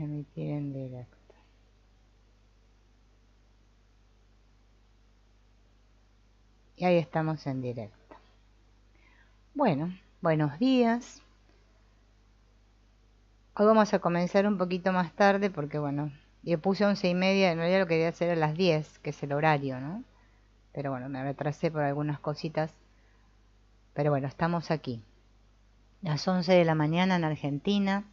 Emitir en directo. Y ahí estamos en directo. Bueno, buenos días. Hoy vamos a comenzar un poquito más tarde porque, bueno, yo puse 11:30, en realidad lo quería hacer a las 10, que es el horario, ¿no? Pero bueno, me retrasé por algunas cositas. Pero bueno, estamos aquí. Las 11 de la mañana en Argentina.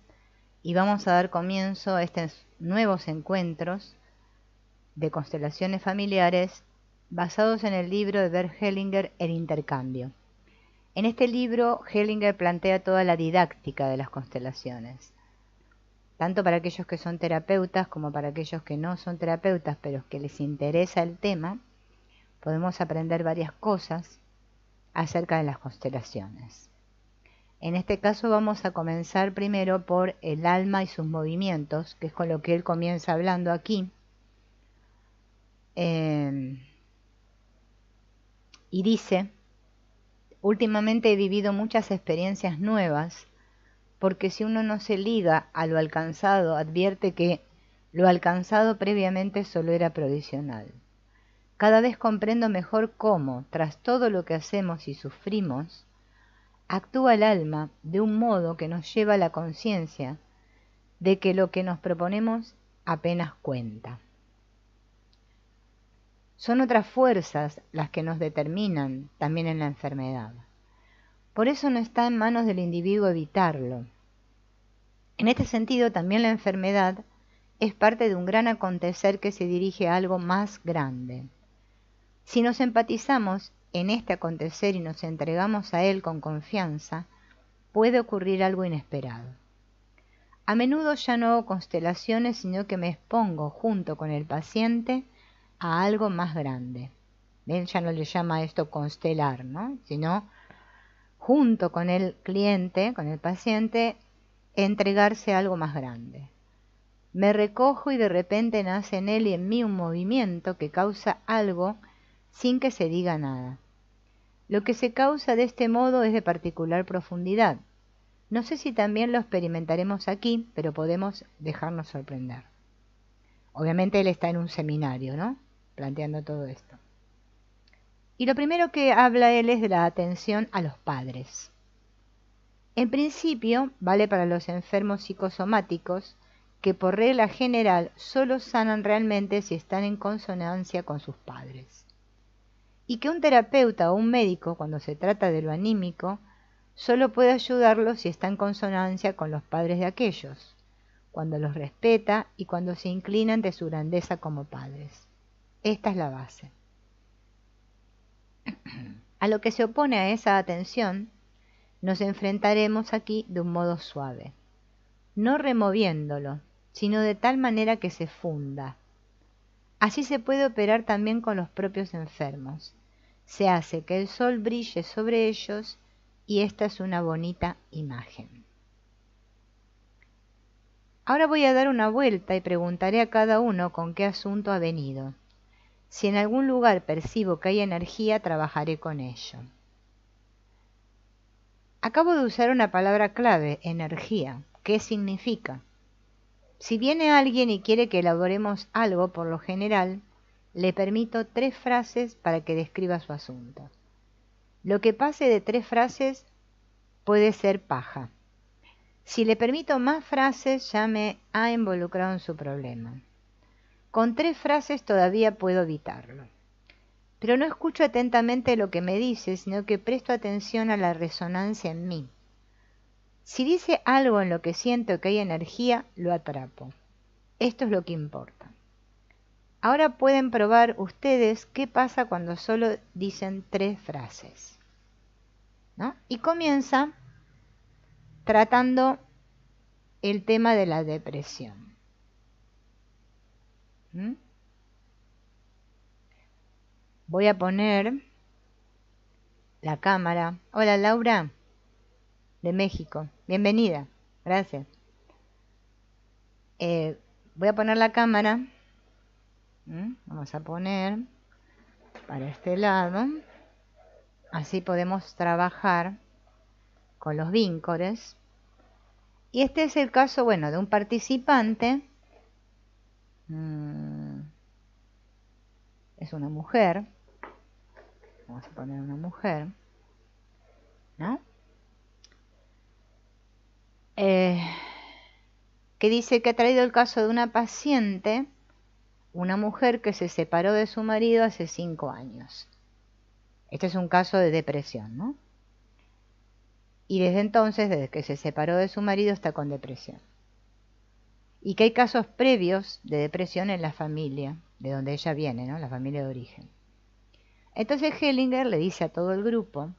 Y vamos a dar comienzo a estos nuevos encuentros de constelaciones familiares basados en el libro de Bert Hellinger, El intercambio. En este libro, Hellinger plantea toda la didáctica de las constelaciones, tanto para aquellos que son terapeutas como para aquellos que no son terapeutas, pero que les interesa el tema. Podemos aprender varias cosas acerca de las constelaciones. En este caso vamos a comenzar primero por el alma y sus movimientos, que es con lo que él comienza hablando aquí. Y dice: últimamente he vivido muchas experiencias nuevas, porque si uno no se liga a lo alcanzado, advierte que lo alcanzado previamente solo era provisional. Cada vez comprendo mejor cómo, tras todo lo que hacemos y sufrimos, actúa el alma de un modo que nos lleva a la conciencia de que lo que nos proponemos apenas cuenta. Son otras fuerzas las que nos determinan también en la enfermedad. Por eso no está en manos del individuo evitarlo. En este sentido, también la enfermedad es parte de un gran acontecer que se dirige a algo más grande. Si nos empatizamos en este acontecer y nos entregamos a él con confianza, puede ocurrir algo inesperado. A menudo ya no hago constelaciones, sino que me expongo junto con el paciente a algo más grande. Él ya no le llama esto constelar, ¿no? Sino junto con el cliente, con el paciente, entregarse a algo más grande. Me recojo y de repente nace en él y en mí un movimiento que causa algo sin que se diga nada. Lo que se causa de este modo es de particular profundidad. No sé si también lo experimentaremos aquí, pero podemos dejarnos sorprender. Obviamente él está en un seminario, ¿no? Planteando todo esto. Y lo primero que habla él es de la atención a los padres. En principio, vale para los enfermos psicosomáticos, que por regla general solo sanan realmente si están en consonancia con sus padres. Y que un terapeuta o un médico, cuando se trata de lo anímico, solo puede ayudarlos si está en consonancia con los padres de aquellos, cuando los respeta y cuando se inclina ante su grandeza como padres. Esta es la base. A lo que se opone a esa atención, nos enfrentaremos aquí de un modo suave, no removiéndolo, sino de tal manera que se funda. Así se puede operar también con los propios enfermos. Se hace que el sol brille sobre ellos y esta es una bonita imagen. Ahora voy a dar una vuelta y preguntaré a cada uno con qué asunto ha venido. Si en algún lugar percibo que hay energía, trabajaré con ello. Acabo de usar una palabra clave, energía. ¿Qué significa? Si viene alguien y quiere que elaboremos algo, por lo general, le permito 3 frases para que describa su asunto. Lo que pase de 3 frases puede ser paja. Si le permito más frases, ya me ha involucrado en su problema. Con 3 frases todavía puedo evitarlo. Pero no escucho atentamente lo que me dice, sino que presto atención a la resonancia en mí. Si dice algo en lo que siento que hay energía, lo atrapo. Esto es lo que importa. Ahora pueden probar ustedes qué pasa cuando solo dicen 3 frases, ¿no? Y comienza tratando el tema de la depresión. Voy a poner la cámara. Hola Laura, de México. Bienvenida. Gracias. Voy a poner la cámara. Vamos a poner para este lado. Así podemos trabajar con los vínculos. Y este es el caso, bueno, de un participante. Es una mujer. Vamos a poner una mujer, ¿no? Que dice que ha traído el caso de una paciente, una mujer que se separó de su marido hace 5 años. Este es un caso de depresión, ¿no? Y desde entonces, desde que se separó de su marido, está con depresión. Y que hay casos previos de depresión en la familia, de donde ella viene, ¿no? La familia de origen. Entonces Hellinger le dice a todo el grupo,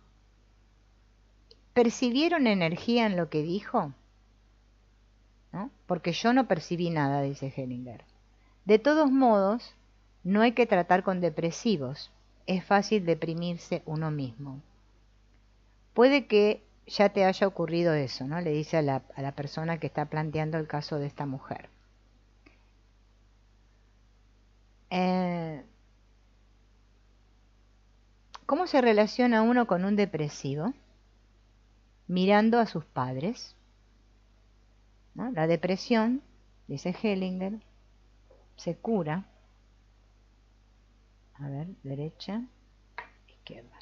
¿percibieron energía en lo que dijo? ¿No? Porque yo no percibí nada, dice Hellinger. De todos modos, no hay que tratar con depresivos. Es fácil deprimirse uno mismo. Puede que ya te haya ocurrido eso, ¿no? Le dice a la persona que está planteando el caso de esta mujer. ¿Cómo se relaciona uno con un depresivo? Mirando a sus padres, ¿no? La depresión, dice Hellinger, se cura. A ver, derecha, izquierda.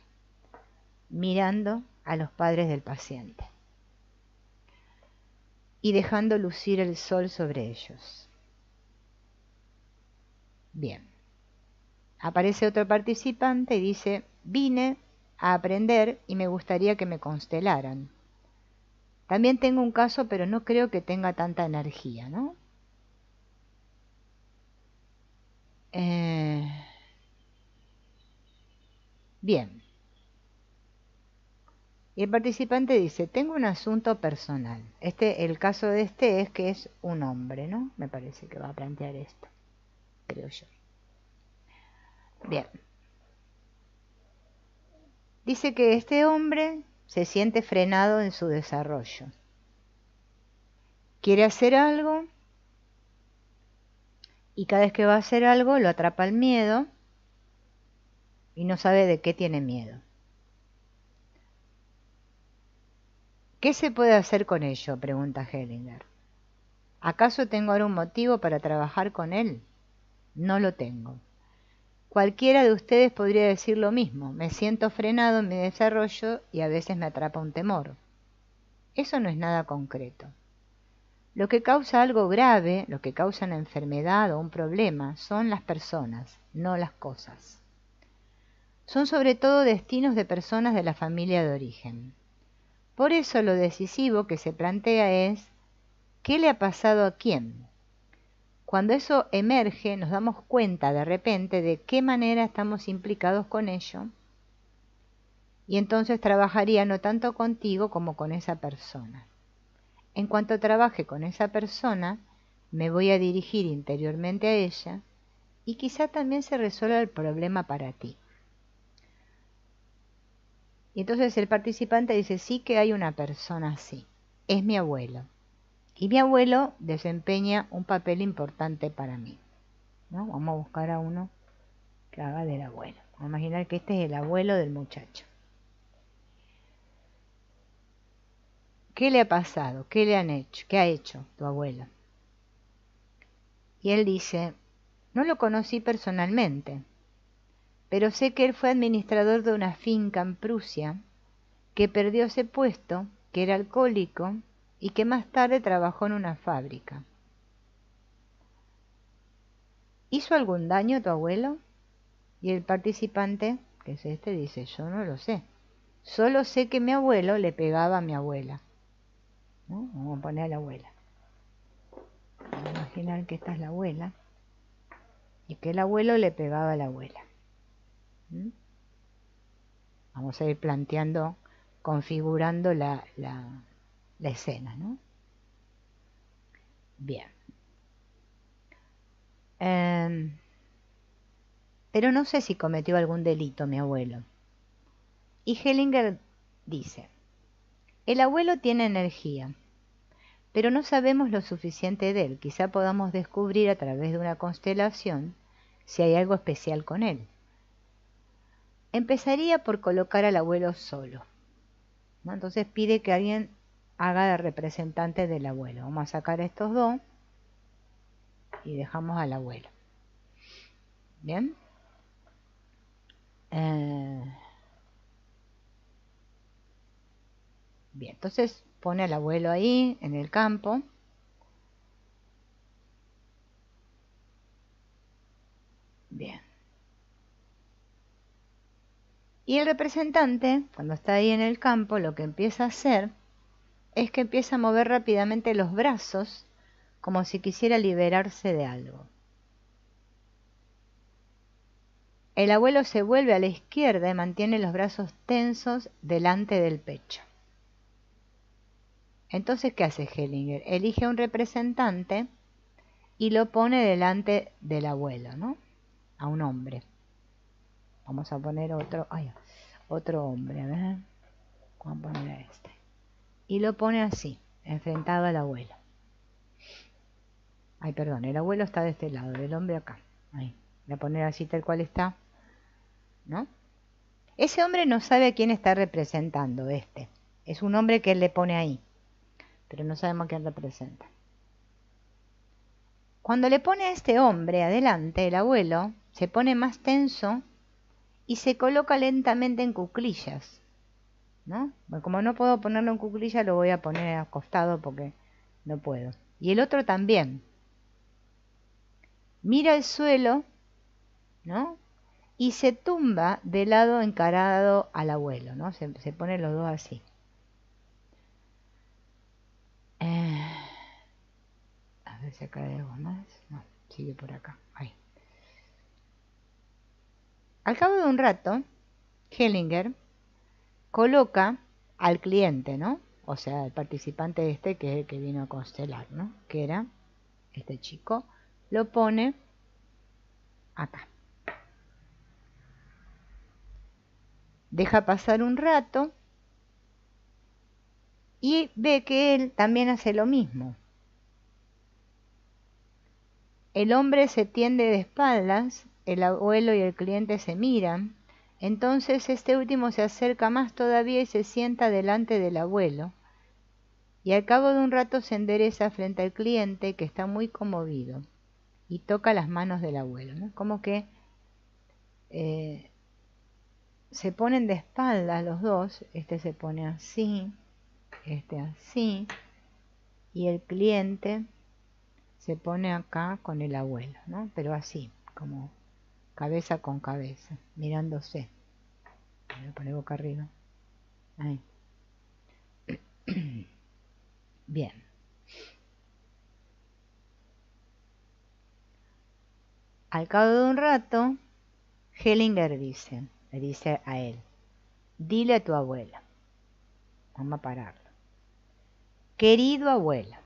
Mirando a los padres del paciente y dejando lucir el sol sobre ellos. Bien. Aparece otro participante y dice, vine a aprender y me gustaría que me constelaran. También tengo un caso, pero no creo que tenga tanta energía, ¿no? Bien. Y el participante dice, tengo un asunto personal. El caso de este es que es un hombre, ¿no? Me parece que va a plantear esto, creo yo. Bien. Dice que este hombre se siente frenado en su desarrollo. Quiere hacer algo y cada vez que va a hacer algo lo atrapa el miedo y no sabe de qué tiene miedo. ¿Qué se puede hacer con ello?, pregunta Hellinger. ¿Acaso tengo ahora un motivo para trabajar con él? No lo tengo. Cualquiera de ustedes podría decir lo mismo. Me siento frenado en mi desarrollo y a veces me atrapa un temor. Eso no es nada concreto. Lo que causa algo grave, lo que causa una enfermedad o un problema, son las personas, no las cosas. Son sobre todo destinos de personas de la familia de origen. Por eso lo decisivo que se plantea es, ¿qué le ha pasado a quién? Cuando eso emerge, nos damos cuenta de repente de qué manera estamos implicados con ello, y entonces trabajaría no tanto contigo como con esa persona. En cuanto trabaje con esa persona, me voy a dirigir interiormente a ella, y quizá también se resuelva el problema para ti. Y entonces el participante dice, sí que hay una persona así, es mi abuelo. Y mi abuelo desempeña un papel importante para mí, ¿no? Vamos a buscar a uno que haga del abuelo. Vamos a imaginar que este es el abuelo del muchacho. ¿Qué le ha pasado? ¿Qué le han hecho? ¿Qué ha hecho tu abuelo? Y él dice, no lo conocí personalmente, pero sé que él fue administrador de una finca en Prusia, que perdió ese puesto, que era alcohólico y que más tarde trabajó en una fábrica. ¿Hizo algún daño tu abuelo? Y el participante, que es este, dice, yo no lo sé. Solo sé que mi abuelo le pegaba a mi abuela, ¿no? Vamos a poner a la abuela. Vamos a imaginar que esta es la abuela y que el abuelo le pegaba a la abuela. Vamos a ir planteando, configurando la escena, ¿no? Bien. Pero no sé si cometió algún delito mi abuelo. Y Hellinger dice, el abuelo tiene energía, pero no sabemos lo suficiente de él. Quizá podamos descubrir a través de una constelación si hay algo especial con él. Empezaría por colocar al abuelo solo, ¿no? Entonces pide que alguien haga de representante del abuelo. Vamos a sacar estos dos y dejamos al abuelo. Bien. Bien, entonces pone al abuelo ahí en el campo. Bien. Y el representante, cuando está ahí en el campo, lo que empieza a hacer es que empieza a mover rápidamente los brazos como si quisiera liberarse de algo. El abuelo se vuelve a la izquierda y mantiene los brazos tensos delante del pecho. Entonces, ¿qué hace Hellinger? Elige a un representante y lo pone delante del abuelo, ¿no? A un hombre. Vamos a poner otro hombre, a ver. Vamos a poner a este. Y lo pone así, enfrentado al abuelo. Ay, perdón, el abuelo está de este lado, el hombre acá. Ahí. Voy a poner así tal cual está, ¿no? Ese hombre no sabe a quién está representando este. Es un hombre que él le pone ahí, pero no sabemos a quién representa. Cuando le pone a este hombre adelante, el abuelo se pone más tenso y se coloca lentamente en cuclillas, ¿no? Bueno, como no puedo ponerlo en cuclillas, lo voy a poner acostado porque no puedo. Y el otro también. Mira el suelo, ¿no? Y se tumba de lado encarado al abuelo, ¿no? Se ponen los dos así. A ver si acá hay algo más. No, sigue por acá. Ahí. Al cabo de un rato, Hellinger coloca al cliente, ¿no? O sea, el participante este que es el que vino a constelar, ¿no? Que era este chico. Lo pone acá. Deja pasar un rato y ve que él también hace lo mismo. El hombre se tiende de espaldas, el abuelo y el cliente se miran. Entonces este último se acerca más todavía y se sienta delante del abuelo. Y al cabo de un rato se endereza frente al cliente, que está muy conmovido, y toca las manos del abuelo, ¿no? Como que se ponen de espaldas los dos. Este se pone así, este así, y el cliente se pone acá con el abuelo, ¿no? Pero así, como cabeza con cabeza, mirándose. Voy a poner boca arriba. Ahí. Bien. Al cabo de un rato, Hellinger le dice a él: dile a tu abuela. Vamos a pararlo. Querido abuelo.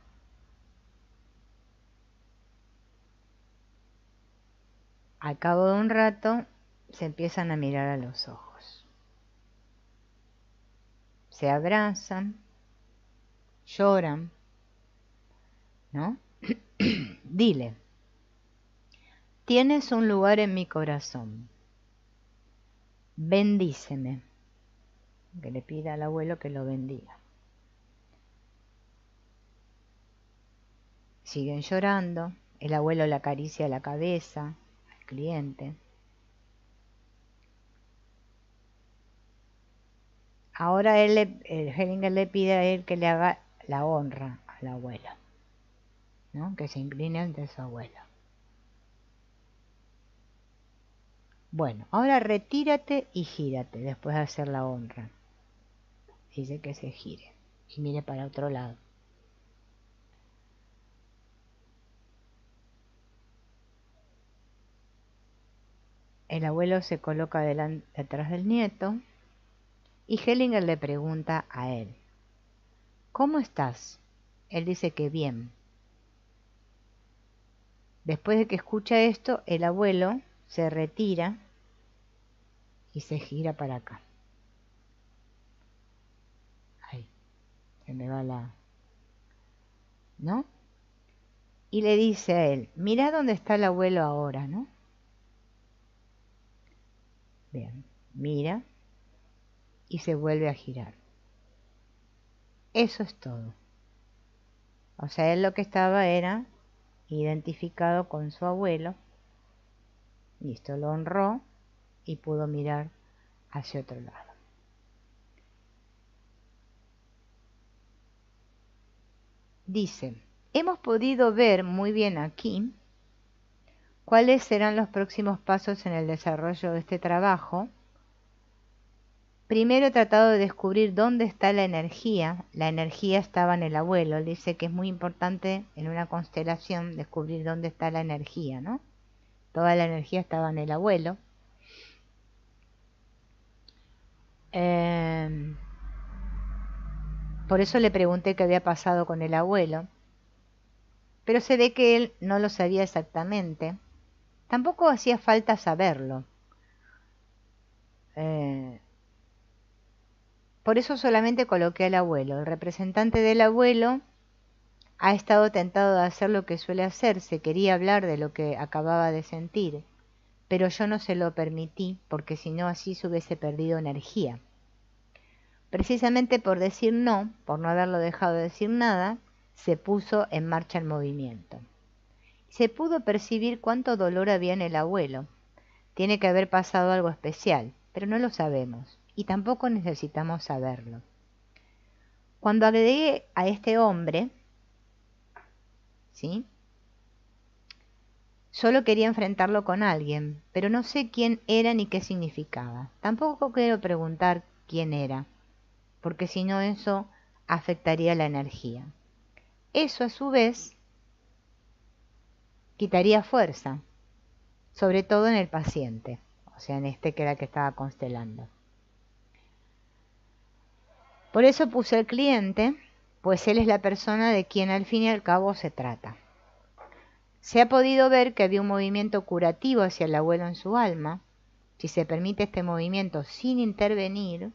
Al cabo de un rato, se empiezan a mirar a los ojos. Se abrazan, lloran, ¿no? Dile: tienes un lugar en mi corazón. Bendíceme. Que le pida al abuelo que lo bendiga. Siguen llorando. El abuelo le acaricia la cabeza al cliente. Ahora Hellinger le pide a él que le haga la honra al abuelo, ¿no? Que se incline ante su abuelo. Bueno, ahora retírate y gírate después de hacer la honra. Dice que se gire y mire para otro lado. El abuelo se coloca detrás del nieto y Hellinger le pregunta a él: ¿cómo estás? Él dice que bien. Después de que escucha esto, el abuelo se retira y se gira para acá. Ahí, se me va la... ¿no? Y le dice a él: mirá dónde está el abuelo ahora, ¿no? Bien, mira y se vuelve a girar. Eso es todo. O sea, él lo que estaba era identificado con su abuelo. Listo, lo honró y pudo mirar hacia otro lado. Dice, hemos podido ver muy bien aquí cuáles serán los próximos pasos en el desarrollo de este trabajo. Primero he tratado de descubrir dónde está la energía. La energía estaba en el abuelo. Él dice que es muy importante en una constelación descubrir dónde está la energía, ¿no? Toda la energía estaba en el abuelo. Por eso le pregunté qué había pasado con el abuelo. Pero se ve que él no lo sabía exactamente. Tampoco hacía falta saberlo. Por eso solamente coloqué al abuelo. El representante del abuelo ha estado tentado de hacer lo que suele hacerse. Quería hablar de lo que acababa de sentir. Pero yo no se lo permití, porque si no así se hubiese perdido energía. Precisamente por decir no, por no haberlo dejado de decir nada, se puso en marcha el movimiento. Se pudo percibir cuánto dolor había en el abuelo. Tiene que haber pasado algo especial, pero no lo sabemos, y tampoco necesitamos saberlo. Cuando agregué a este hombre, ¿sí?, solo quería enfrentarlo con alguien, pero no sé quién era ni qué significaba. Tampoco quiero preguntar quién era, porque si no eso afectaría la energía. Eso a su vez quitaría fuerza, sobre todo en el paciente, o sea, en este que era el que estaba constelando. Por eso puse al cliente, pues él es la persona de quien al fin y al cabo se trata. Se ha podido ver que había un movimiento curativo hacia el abuelo en su alma. Si se permite este movimiento sin intervenir,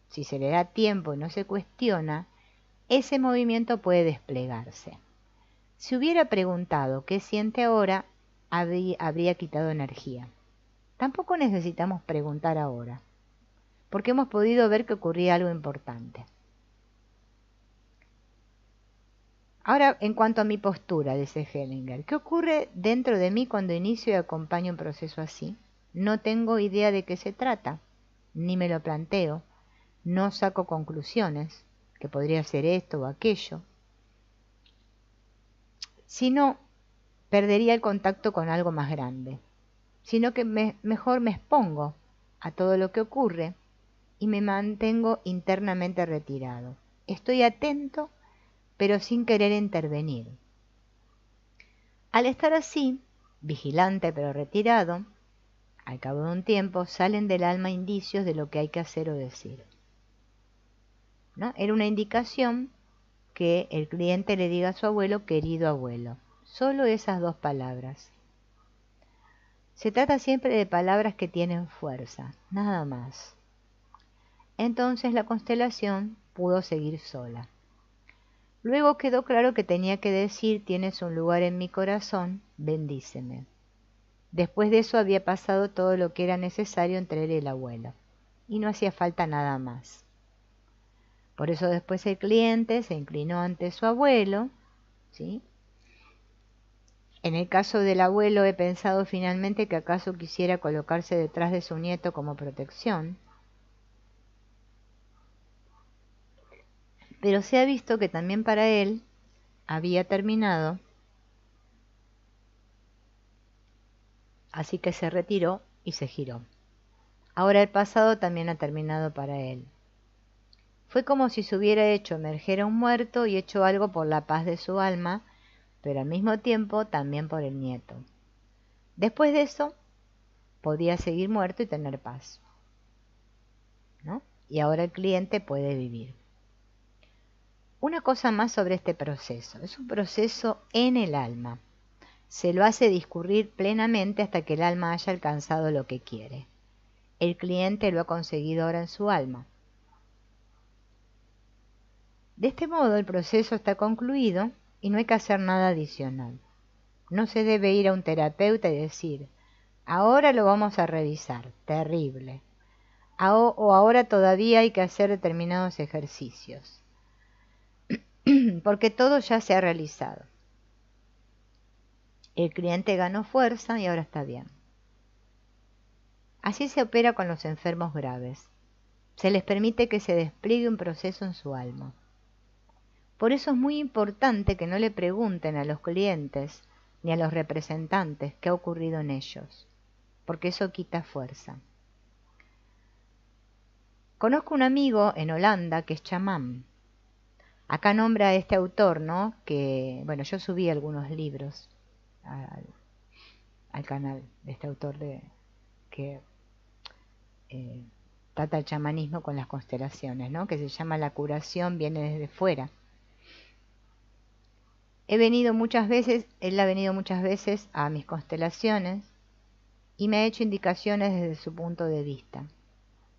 si se le da tiempo y no se cuestiona, ese movimiento puede desplegarse. Si hubiera preguntado qué siente ahora, habría quitado energía. Tampoco necesitamos preguntar ahora, porque hemos podido ver que ocurría algo importante. Ahora, en cuanto a mi postura, dice Hellinger, ¿qué ocurre dentro de mí cuando inicio y acompaño un proceso así? No tengo idea de qué se trata, ni me lo planteo, no saco conclusiones, que podría ser esto o aquello, sino perdería el contacto con algo más grande, sino que mejor me expongo a todo lo que ocurre y me mantengo internamente retirado. Estoy atento, pero sin querer intervenir. Al estar así, vigilante pero retirado, al cabo de un tiempo salen del alma indicios de lo que hay que hacer o decir, ¿no? Era una indicación que el cliente le diga a su abuelo, querido abuelo. Solo esas dos palabras. Se trata siempre de palabras que tienen fuerza, nada más. Entonces la constelación pudo seguir sola. Luego quedó claro que tenía que decir, tienes un lugar en mi corazón, bendíceme. Después de eso había pasado todo lo que era necesario entre él y el abuelo, y no hacía falta nada más. Por eso después el cliente se inclinó ante su abuelo, ¿sí? En el caso del abuelo he pensado finalmente que acaso quisiera colocarse detrás de su nieto como protección, pero se ha visto que también para él había terminado, así que se retiró y se giró. Ahora el pasado también ha terminado para él. Fue como si se hubiera hecho emerger a un muerto y hecho algo por la paz de su alma, pero al mismo tiempo también por el nieto. Después de eso, podía seguir muerto y tener paz, ¿no? Y ahora el cliente puede vivir. Una cosa más sobre este proceso. Es un proceso en el alma. Se lo hace discurrir plenamente hasta que el alma haya alcanzado lo que quiere. El cliente lo ha conseguido ahora en su alma. De este modo el proceso está concluido y no hay que hacer nada adicional. No se debe ir a un terapeuta y decir, ahora lo vamos a revisar, terrible. O ahora todavía hay que hacer determinados ejercicios. porque todo ya se ha realizado. El cliente ganó fuerza y ahora está bien. Así se opera con los enfermos graves. Se les permite que se despliegue un proceso en su alma. Por eso es muy importante que no le pregunten a los clientes ni a los representantes qué ha ocurrido en ellos, porque eso quita fuerza. Conozco un amigo en Holanda que es chamán. Acá nombra a este autor, ¿no? Que, bueno, yo subí algunos libros al canal de este autor que eh, trata el chamanismo con las constelaciones, ¿no? Que se llama La curación viene desde fuera. Él ha venido muchas veces a mis constelaciones y me ha hecho indicaciones desde su punto de vista.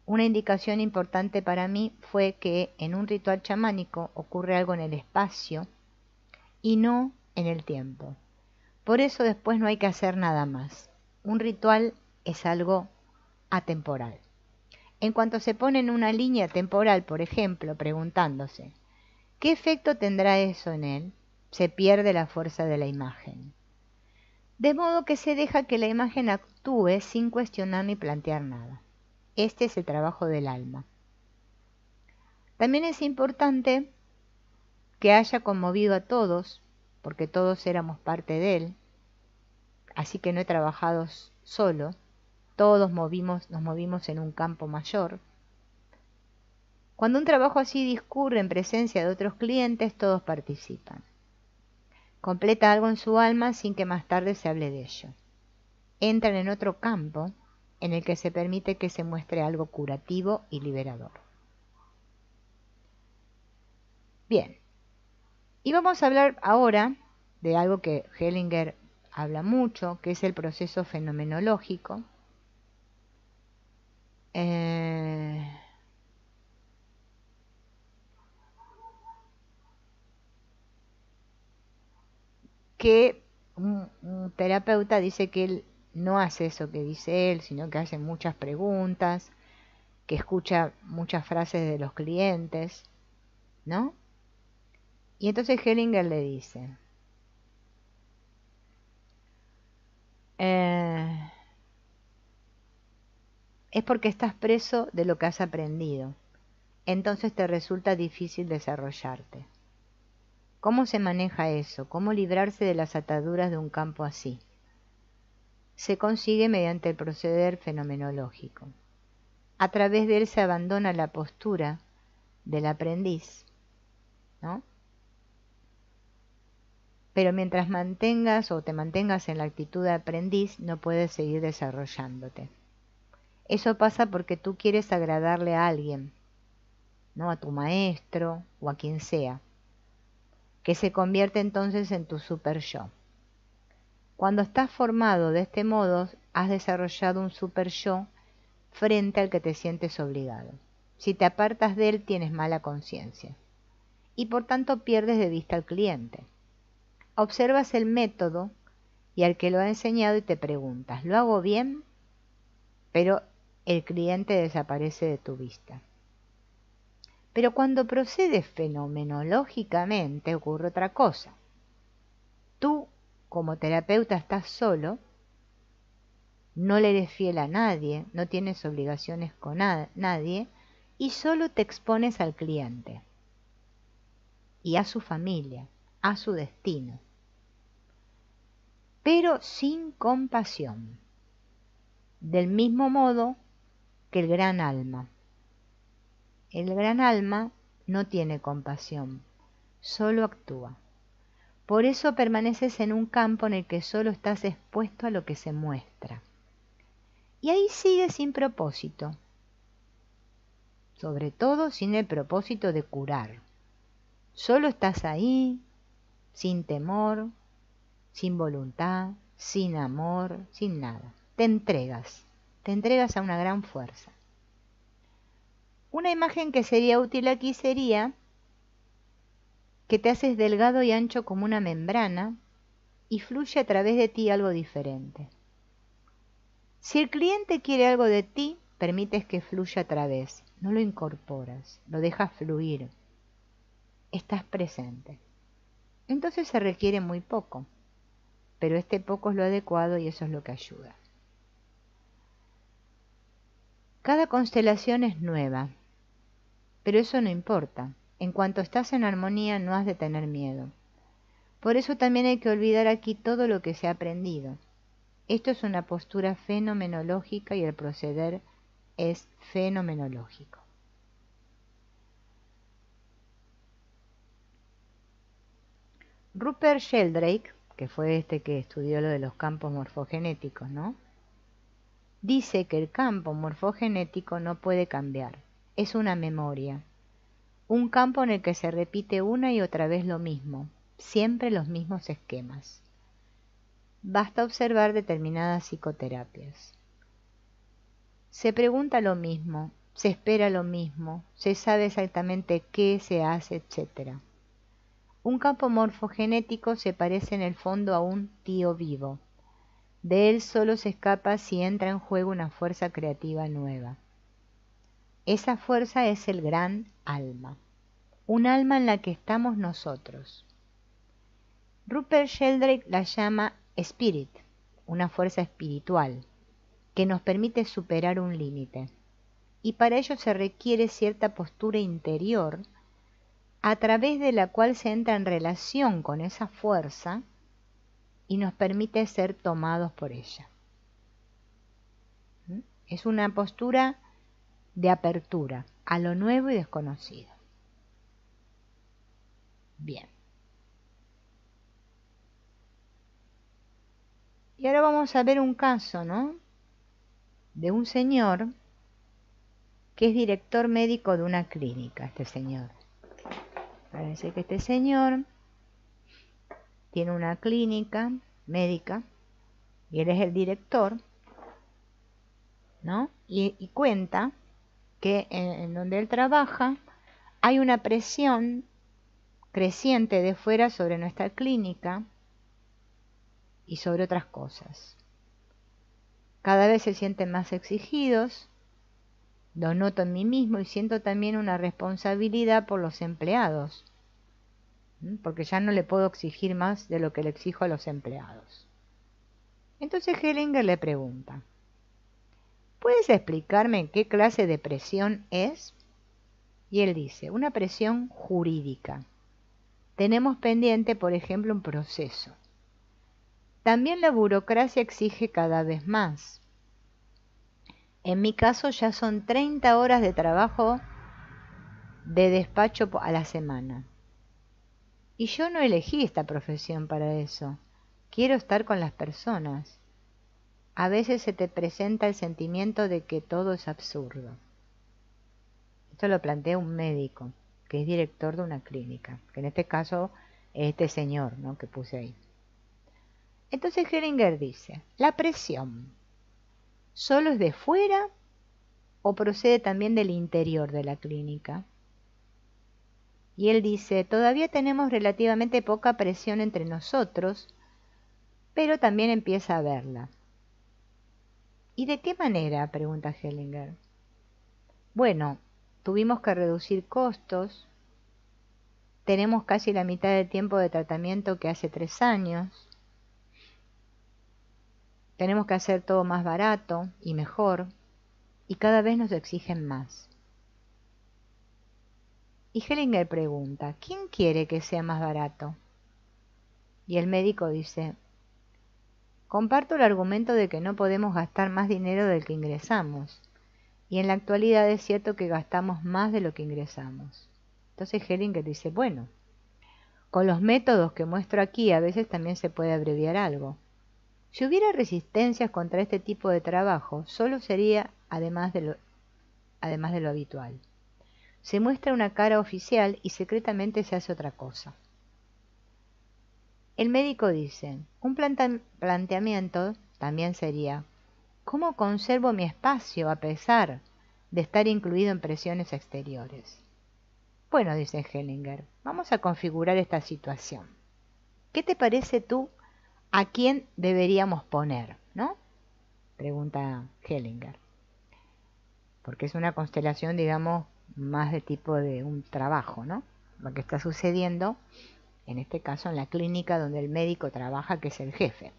Una indicación importante para mí fue que en un ritual chamánico ocurre algo en el espacio y no en el tiempo. Por eso después no hay que hacer nada más. Un ritual es algo atemporal. En cuanto se pone en una línea temporal, por ejemplo, preguntándose, ¿qué efecto tendrá eso en él?, se pierde la fuerza de la imagen. De modo que se deja que la imagen actúe sin cuestionar ni plantear nada. Este es el trabajo del alma. También es importante que haya conmovido a todos, porque todos éramos parte de él, así que no he trabajado solo, todos nos movimos en un campo mayor. Cuando un trabajo así discurre en presencia de otros clientes, todos participan. Completa algo en su alma sin que más tarde se hable de ello. Entran en otro campo en el que se permite que se muestre algo curativo y liberador. Bien, y vamos a hablar ahora de algo que Hellinger habla mucho, que es el proceso fenomenológico. Que un terapeuta dice que él no hace eso que dice él, sino que hace muchas preguntas, que escucha muchas frases de los clientes, ¿no? Y entonces Hellinger le dice, es porque estás preso de lo que has aprendido, entonces te resulta difícil desarrollarte. ¿Cómo se maneja eso? ¿Cómo librarse de las ataduras de un campo así? Se consigue mediante el proceder fenomenológico. A través de él se abandona la postura del aprendiz, ¿no? Pero mientras te mantengas en la actitud de aprendiz, no puedes seguir desarrollándote. Eso pasa porque tú quieres agradarle a alguien, ¿no? A tu maestro o a quien sea, que se convierte entonces en tu super yo. Cuando estás formado de este modo, has desarrollado un super yo frente al que te sientes obligado. Si te apartas de él, tienes mala conciencia y por tanto pierdes de vista al cliente. Observas el método y al que lo ha enseñado y te preguntas, ¿lo hago bien? Pero el cliente desaparece de tu vista. Pero cuando procedes fenomenológicamente ocurre otra cosa. Tú, como terapeuta, estás solo, no le eres fiel a nadie, no tienes obligaciones con nadie y solo te expones al cliente y a su familia, a su destino, pero sin compasión, del mismo modo que el gran alma. El gran alma no tiene compasión, solo actúa. Por eso permaneces en un campo en el que solo estás expuesto a lo que se muestra. Y ahí sigues sin propósito, sobre todo sin el propósito de curar. Solo estás ahí, sin temor, sin voluntad, sin amor, sin nada. Te entregas a una gran fuerza. Una imagen que sería útil aquí sería que te haces delgado y ancho como una membrana y fluye a través de ti algo diferente. Si el cliente quiere algo de ti, permites que fluya a través, no lo incorporas, lo dejas fluir. estás presente. Entonces se requiere muy poco, pero este poco es lo adecuado y eso es lo que ayuda. Cada constelación es nueva, pero eso no importa. En cuanto estás en armonía no has de tener miedo. Por eso también hay que olvidar aquí todo lo que se ha aprendido. Esto es una postura fenomenológica y el proceder es fenomenológico. Rupert Sheldrake, que fue este que estudió lo de los campos morfogenéticos, ¿no? Dice que el campo morfogenético no puede cambiar, es una memoria, un campo en el que se repite una y otra vez lo mismo, siempre los mismos esquemas. Basta observar determinadas psicoterapias. Se pregunta lo mismo, se espera lo mismo, se sabe exactamente qué se hace, etc. Un campo morfogenético se parece en el fondo a un tío vivo. De él solo se escapa si entra en juego una fuerza creativa nueva. Esa fuerza es el gran alma, un alma en la que estamos nosotros. Rupert Sheldrake la llama spirit, una fuerza espiritual, que nos permite superar un límite, y para ello se requiere cierta postura interior a través de la cual se entra en relación con esa fuerza y nos permite ser tomados por ella. Es una postura de apertura a lo nuevo y desconocido. Bien. Y ahora vamos a ver un caso, ¿no? De un señor que es director médico de una clínica, este señor. Parece que este señor tiene una clínica médica y él es el director, ¿no? Y cuenta que en donde él trabaja hay una presión creciente de fuera sobre nuestra clínica y sobre otras cosas. Cada vez se sienten más exigidos, lo noto en mí mismo y siento también una responsabilidad por los empleados, porque ya no le puedo exigir más de lo que le exijo a los empleados. Entonces Hellinger le pregunta, ¿puedes explicarme qué clase de presión es? Y él dice, una presión jurídica. Tenemos pendiente, por ejemplo, un proceso. También la burocracia exige cada vez más. En mi caso ya son 30 horas de trabajo de despacho a la semana. Y yo no elegí esta profesión para eso. Quiero estar con las personas. A veces se te presenta el sentimiento de que todo es absurdo. Esto lo plantea un médico, que es director de una clínica, que en este caso es este señor, ¿no?, que puse ahí. Entonces Hellinger dice, ¿la presión solo es de fuera o procede también del interior de la clínica? Y él dice, todavía tenemos relativamente poca presión entre nosotros, pero también empieza a haberla. ¿Y de qué manera?, pregunta Hellinger. Bueno, tuvimos que reducir costos, tenemos casi la mitad del tiempo de tratamiento que hace 3 años, tenemos que hacer todo más barato y mejor, y cada vez nos exigen más. Y Hellinger pregunta, ¿quién quiere que sea más barato? Y el médico dice, comparto el argumento de que no podemos gastar más dinero del que ingresamos, y en la actualidad es cierto que gastamos más de lo que ingresamos. Entonces Hellinger dice, bueno, con los métodos que muestro aquí a veces también se puede abreviar algo. Si hubiera resistencias contra este tipo de trabajo, solo sería además de lo habitual. Se muestra una cara oficial y secretamente se hace otra cosa. El médico dice, un planteamiento también sería, ¿cómo conservo mi espacio a pesar de estar incluido en presiones exteriores? Bueno, dice Hellinger, vamos a configurar esta situación. ¿Qué te parece tú a quién deberíamos poner, ¿no? Pregunta Hellinger. Porque es una constelación, digamos, más de tipo de un trabajo, ¿no? lo que está sucediendo, en este caso en la clínica donde el médico trabaja, que es el jefe.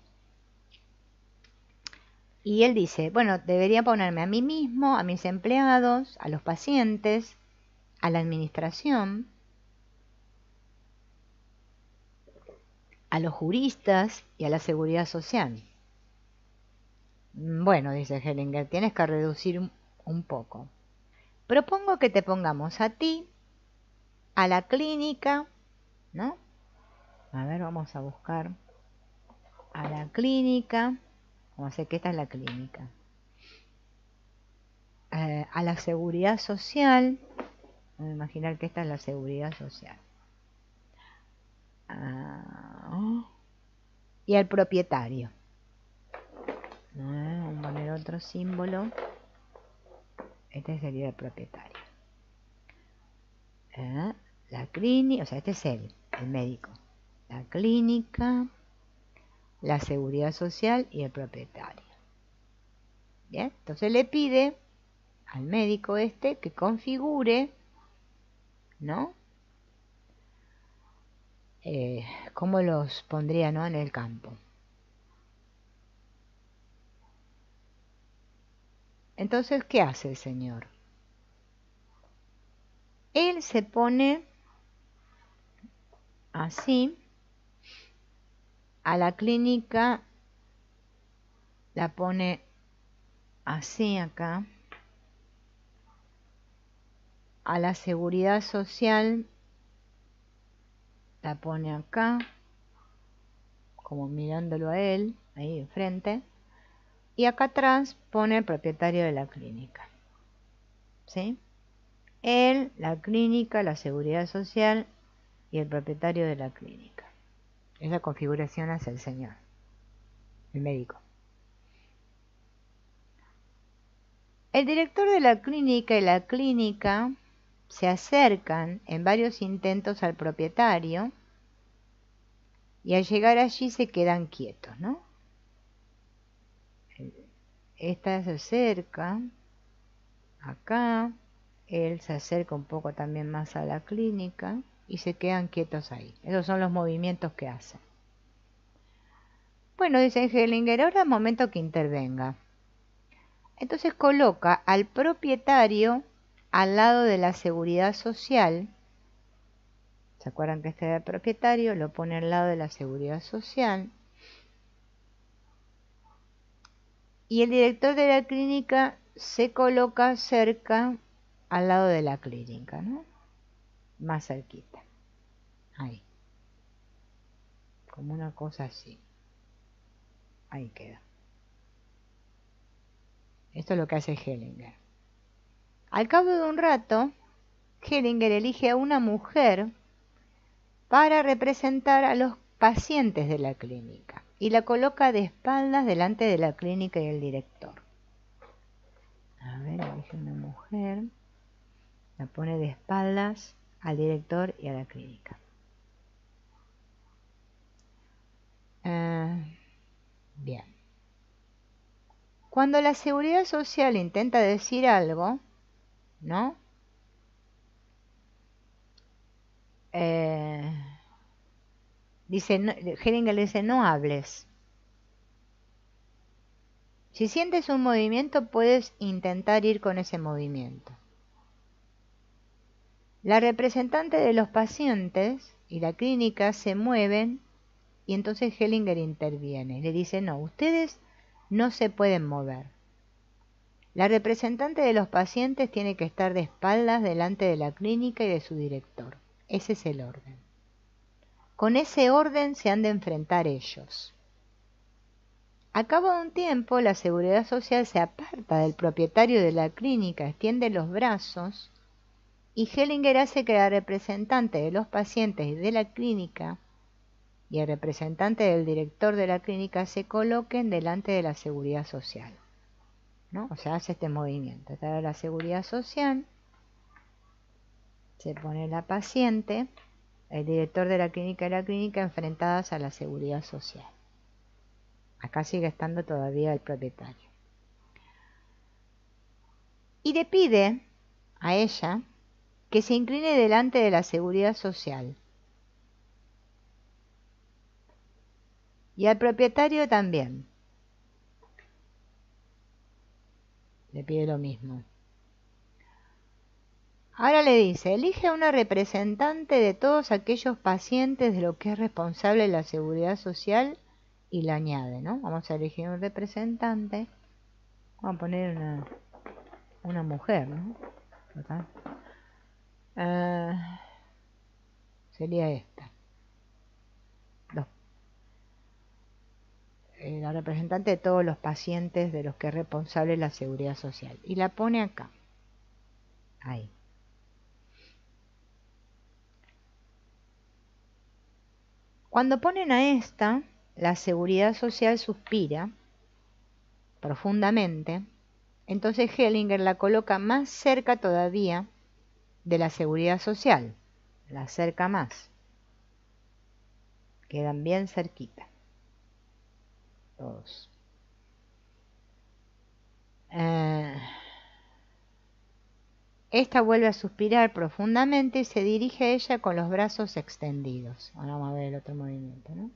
Y él dice, bueno, debería ponerme a mí mismo, a mis empleados, a los pacientes, a la administración, a los juristas y a la seguridad social. Bueno, dice Hellinger, tienes que reducir un poco. Propongo que te pongamos a ti, a la clínica, ¿no? A ver, vamos a buscar a la clínica. Vamos a hacer que esta es la clínica. A la seguridad social. Vamos a imaginar que esta es la seguridad social. Y al propietario. Vamos a poner otro símbolo. Este sería el propietario. La clínica, o sea, este es él, el médico. La clínica, la seguridad social y el propietario. Bien, entonces le pide al médico este que configure, ¿no? Cómo los pondría, ¿no?, en el campo. Entonces, ¿qué hace el señor? Él se pone así, a la clínica la pone así acá, a la seguridad social la pone acá, como mirándolo a él, ahí enfrente, y acá atrás pone el propietario de la clínica, ¿sí? Él, la clínica, la seguridad social y el propietario de la clínica. Esa configuración hace el señor, el médico. El director de la clínica y la clínica se acercan en varios intentos al propietario y al llegar allí se quedan quietos, ¿no? Esta se acerca acá, él se acerca un poco también más a la clínica y se quedan quietos ahí. Esos son los movimientos que hacen. Bueno, dice Hellinger, ahora es momento que intervenga. Entonces coloca al propietario al lado de la seguridad social. ¿Se acuerdan que este era el propietario? Lo pone al lado de la seguridad social. Y el director de la clínica se coloca cerca, al lado de la clínica, ¿no? Más cerquita. Ahí. Como una cosa así. Ahí queda. Esto es lo que hace Hellinger. Al cabo de un rato, Hellinger elige a una mujer para representar a los pacientes de la clínica y la coloca de espaldas delante de la clínica y el director. A ver, elige una mujer, la pone de espaldas al director y a la clínica. Bien. Cuando la seguridad social intenta decir algo, ¿no? Hellinger le dice, no hables. Si sientes un movimiento, puedes intentar ir con ese movimiento. La representante de los pacientes y la clínica se mueven y entonces Hellinger interviene. Le dice, no, ustedes no se pueden mover. La representante de los pacientes tiene que estar de espaldas delante de la clínica y de su director. Ese es el orden. Con ese orden se han de enfrentar ellos. A cabo de un tiempo, la seguridad social se aparta del propietario de la clínica, extiende los brazos y Hellinger hace que la representante de los pacientes y de la clínica y el representante del director de la clínica se coloquen delante de la seguridad social, ¿no? O sea, hace este movimiento. Está la seguridad social, se pone la paciente, el director de la clínica y la clínica enfrentadas a la seguridad social. Acá sigue estando todavía el propietario. Y le pide a ella que se incline delante de la seguridad social. Y al propietario también. Le pide lo mismo. Ahora le dice, elige a una representante de todos aquellos pacientes de lo que es responsable la seguridad social y le añade, ¿no? Vamos a elegir un representante. Vamos a poner una mujer, ¿no? ¿Total? Sería esta. La representante de todos los pacientes de los que es responsable la seguridad social. Y la pone acá. Ahí. Cuando ponen a esta, la seguridad social suspira profundamente. Entonces Hellinger la coloca más cerca todavía de la seguridad social. La acerca más. Quedan bien cerquita. Todos. Esta vuelve a suspirar profundamente y se dirige a ella con los brazos extendidos. Ahora vamos a ver el otro movimiento, ¿no?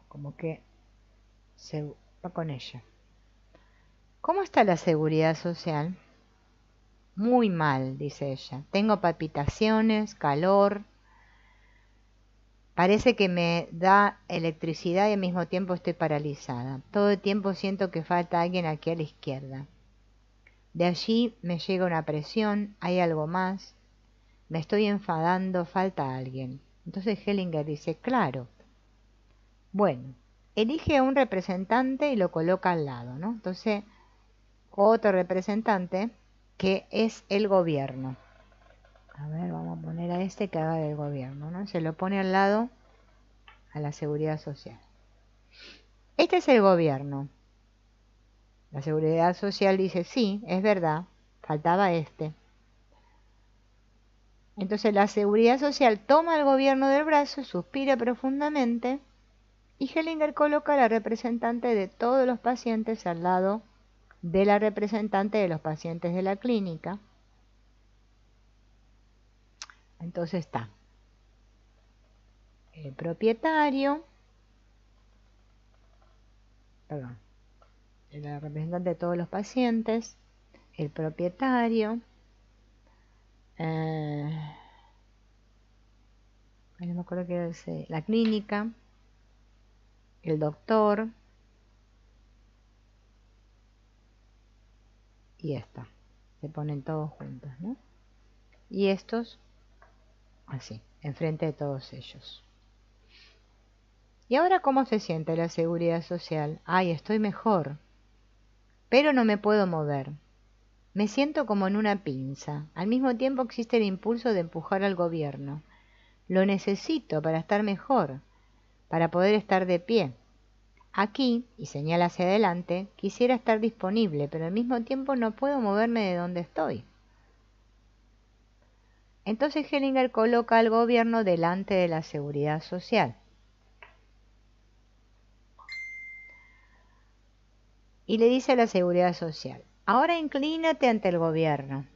Como que se va con ella. ¿Cómo está la seguridad social? Muy mal, dice ella. Tengo palpitaciones, calor. Parece que me da electricidad y al mismo tiempo estoy paralizada. Todo el tiempo siento que falta alguien aquí a la izquierda. De allí me llega una presión, hay algo más. Me estoy enfadando, falta alguien. Entonces Hellinger dice, claro. Bueno, elige a un representante y lo coloca al lado, ¿no? Entonces, otro representante que es el gobierno. A ver, vamos a poner a este que haga del gobierno, ¿no? Se lo pone al lado a la seguridad social. Este es el gobierno. La seguridad social dice, sí, es verdad, faltaba este. Entonces la seguridad social toma al gobierno del brazo, suspira profundamente y Hellinger coloca a la representante de todos los pacientes al lado de la representante de los pacientes de la clínica. Entonces está el propietario, perdón, la representante de todos los pacientes, el propietario, no me acuerdo qué era la clínica, el doctor y esta. Se ponen todos juntos, ¿no? Y estos así, enfrente de todos ellos. ¿Y ahora cómo se siente la seguridad social? Ay, estoy mejor, pero no me puedo mover. Me siento como en una pinza. Al mismo tiempo existe el impulso de empujar al gobierno. Lo necesito para estar mejor, para poder estar de pie. Aquí, y señala hacia adelante, quisiera estar disponible, pero al mismo tiempo no puedo moverme de donde estoy. Entonces Hellinger coloca al gobierno delante de la seguridad social. Y le dice a la seguridad social, ahora inclínate ante el gobierno,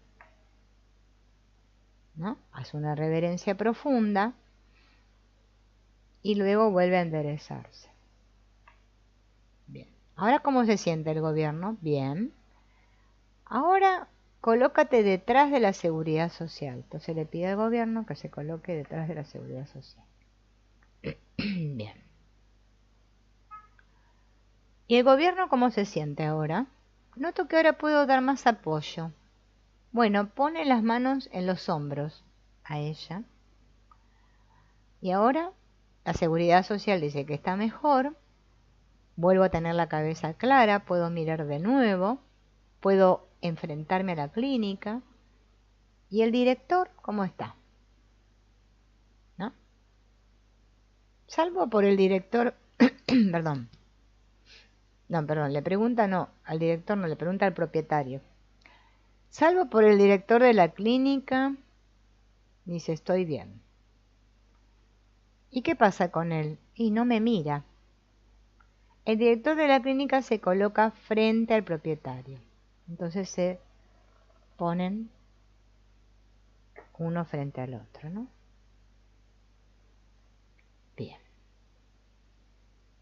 ¿no? Hace una reverencia profunda y luego vuelve a enderezarse. Bien. Ahora, ¿cómo se siente el gobierno? Bien. Ahora, colócate detrás de la seguridad social. Entonces le pide al gobierno que se coloque detrás de la seguridad social. Bien. ¿Y el gobierno cómo se siente ahora? Noto que ahora puedo dar más apoyo. Bueno, pone las manos en los hombros a ella. Y ahora la seguridad social dice que está mejor. Vuelvo a tener la cabeza clara, puedo mirar de nuevo, puedo enfrentarme a la clínica. ¿Y el director cómo está? ¿No? Salvo por el director, perdón. No, perdón, le pregunta no, al director no, le pregunta al propietario. Salvo por el director de la clínica, dice, estoy bien. ¿Y qué pasa con él? Y no me mira. el director de la clínica se coloca frente al propietario. Entonces se ponen uno frente al otro, ¿no? Bien.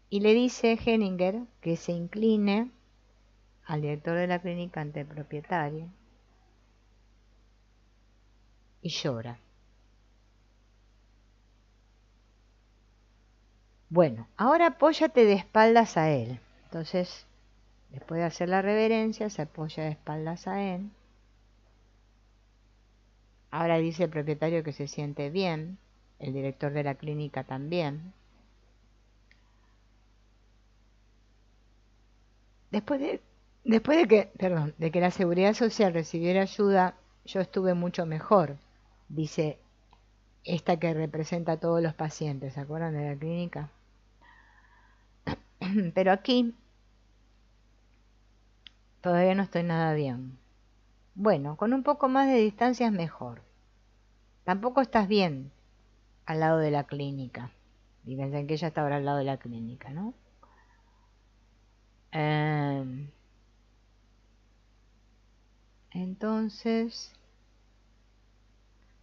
Y le dice Hellinger que se incline al director de la clínica ante el propietario y llora. Bueno, ahora apóyate de espaldas a él. Entonces, después de hacer la reverencia, se apoya de espaldas a él. Ahora dice el propietario que se siente bien, el director de la clínica también. Después de que la Seguridad Social recibiera ayuda, yo estuve mucho mejor, dice esta que representa a todos los pacientes, ¿se acuerdan de la clínica? Pero aquí todavía no estoy nada bien. Bueno, con un poco más de distancia es mejor. Tampoco estás bien al lado de la clínica. Y pensé que ella está ahora al lado de la clínica, ¿no? Entonces,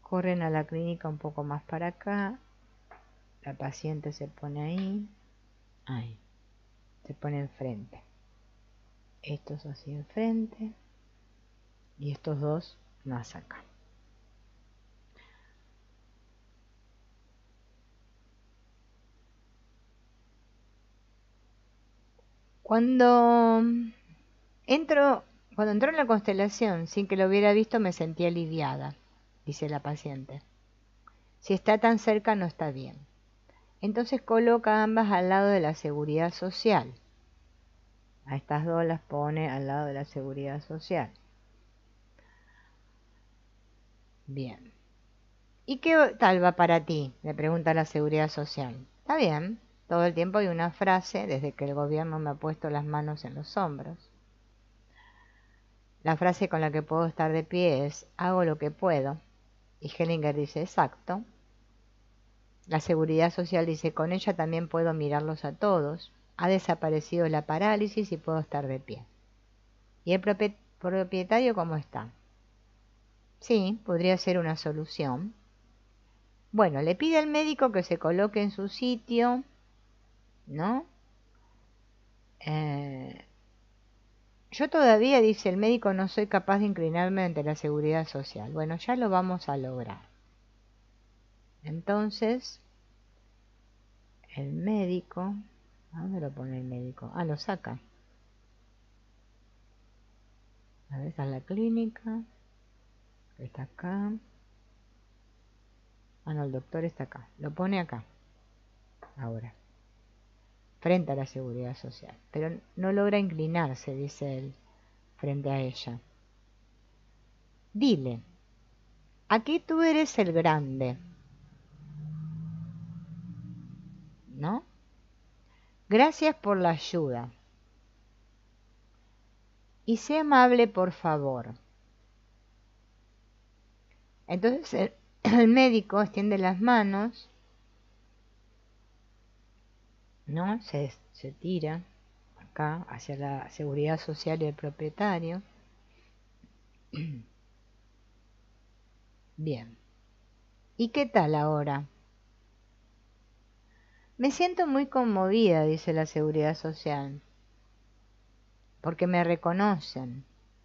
corren a la clínica un poco más para acá. La paciente se pone ahí, se pone enfrente. Estos así enfrente y estos dos más acá. Cuando entró en la constelación, sin que lo hubiera visto, me sentí aliviada, dice la paciente. Si está tan cerca, no está bien. Entonces coloca ambas al lado de la seguridad social. A estas dos las pone al lado de la seguridad social. Bien. ¿Y qué tal va para ti?, le pregunta la seguridad social. Está bien. Todo el tiempo hay una frase desde que el gobierno me ha puesto las manos en los hombros. La frase con la que puedo estar de pie es: hago lo que puedo. Y Hellinger dice: exacto. La seguridad social dice: con ella también puedo mirarlos a todos. Ha desaparecido la parálisis y puedo estar de pie. ¿Y el propietario cómo está? Sí, podría ser una solución. Bueno, le pide al médico que se coloque en su sitio, ¿no? Yo todavía, dice el médico, no soy capaz de inclinarme ante la seguridad social. Bueno, ya lo vamos a lograr. Entonces, el médico, ¿a dónde lo pone el médico? Ah, lo saca. A ver, está en la clínica, está acá. Ah, no, el doctor está acá. Lo pone acá, ahora, frente a la seguridad social. Pero no logra inclinarse, dice él, frente a ella. Dile: aquí tú eres el grande, ¿no? Gracias por la ayuda. Y sé amable, por favor. Entonces el médico extiende las manos, ¿no? Se tira acá hacia la seguridad social y el propietario. Bien. ¿Y qué tal ahora? Me siento muy conmovida, dice la seguridad social, porque me reconocen.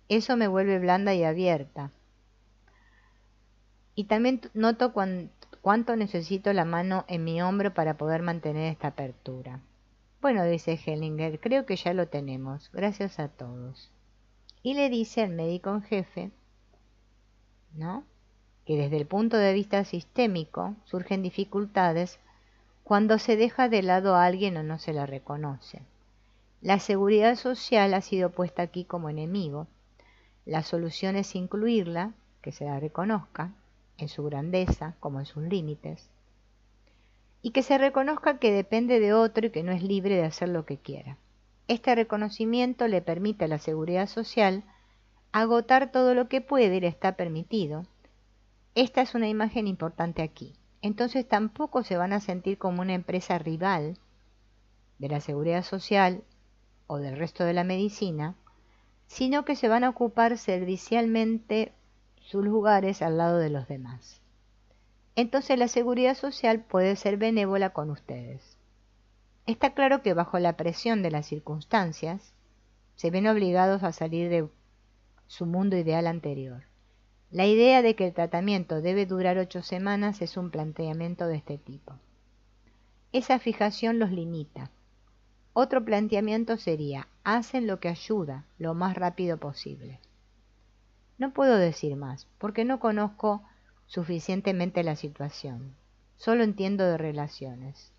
Eso me vuelve blanda y abierta. Y también noto cuánto necesito la mano en mi hombro para poder mantener esta apertura. Bueno, dice Hellinger, creo que ya lo tenemos. Gracias a todos. Y le dice al médico en jefe, ¿no?, que desde el punto de vista sistémico surgen dificultades cuando se deja de lado a alguien o no se la reconoce. La seguridad social ha sido puesta aquí como enemigo. La solución es incluirla, que se la reconozca, en su grandeza como en sus límites, y que se reconozca que depende de otro y que no es libre de hacer lo que quiera. Este reconocimiento le permite a la seguridad social agotar todo lo que puede y le está permitido. Esta es una imagen importante aquí. Entonces tampoco se van a sentir como una empresa rival, de la seguridad social o del resto de la medicina, sino que se van a ocupar servicialmente sus lugares al lado de los demás. Entonces la seguridad social puede ser benévola con ustedes. Está claro que bajo la presión de las circunstancias, se ven obligados a salir de su mundo ideal anterior. La idea de que el tratamiento debe durar 8 semanas es un planteamiento de este tipo. Esa fijación los limita. Otro planteamiento sería: hacen lo que ayuda lo más rápido posible. No puedo decir más, porque no conozco suficientemente la situación. Solo entiendo de relaciones.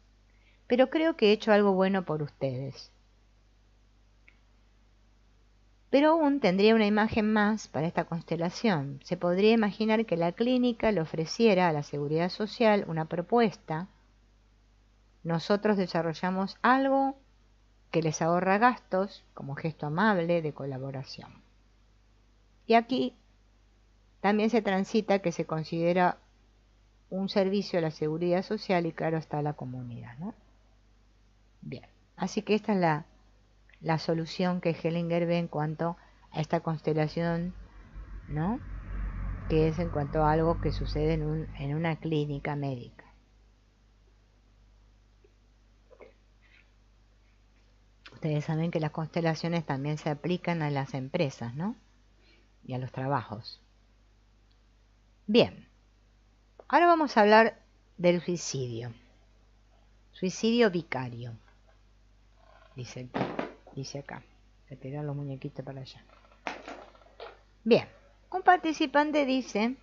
Pero creo que he hecho algo bueno por ustedes. Pero aún tendría una imagen más para esta constelación. Se podría imaginar que la clínica le ofreciera a la seguridad social una propuesta. Nosotros desarrollamos algo que les ahorra gastos como gesto amable de colaboración. Y aquí también se transita que se considera un servicio a la seguridad social y claro está la comunidad, ¿no? Bien, así que esta es la solución que Hellinger ve en cuanto a esta constelación, ¿no? Que es en cuanto a algo que sucede en una clínica médica. Ustedes saben que las constelaciones también se aplican a las empresas, ¿no? Y a los trabajos. Bien, ahora vamos a hablar del suicidio. Suicidio vicario, dice acá. Voy a tirar los muñequitos para allá. Bien, un participante dice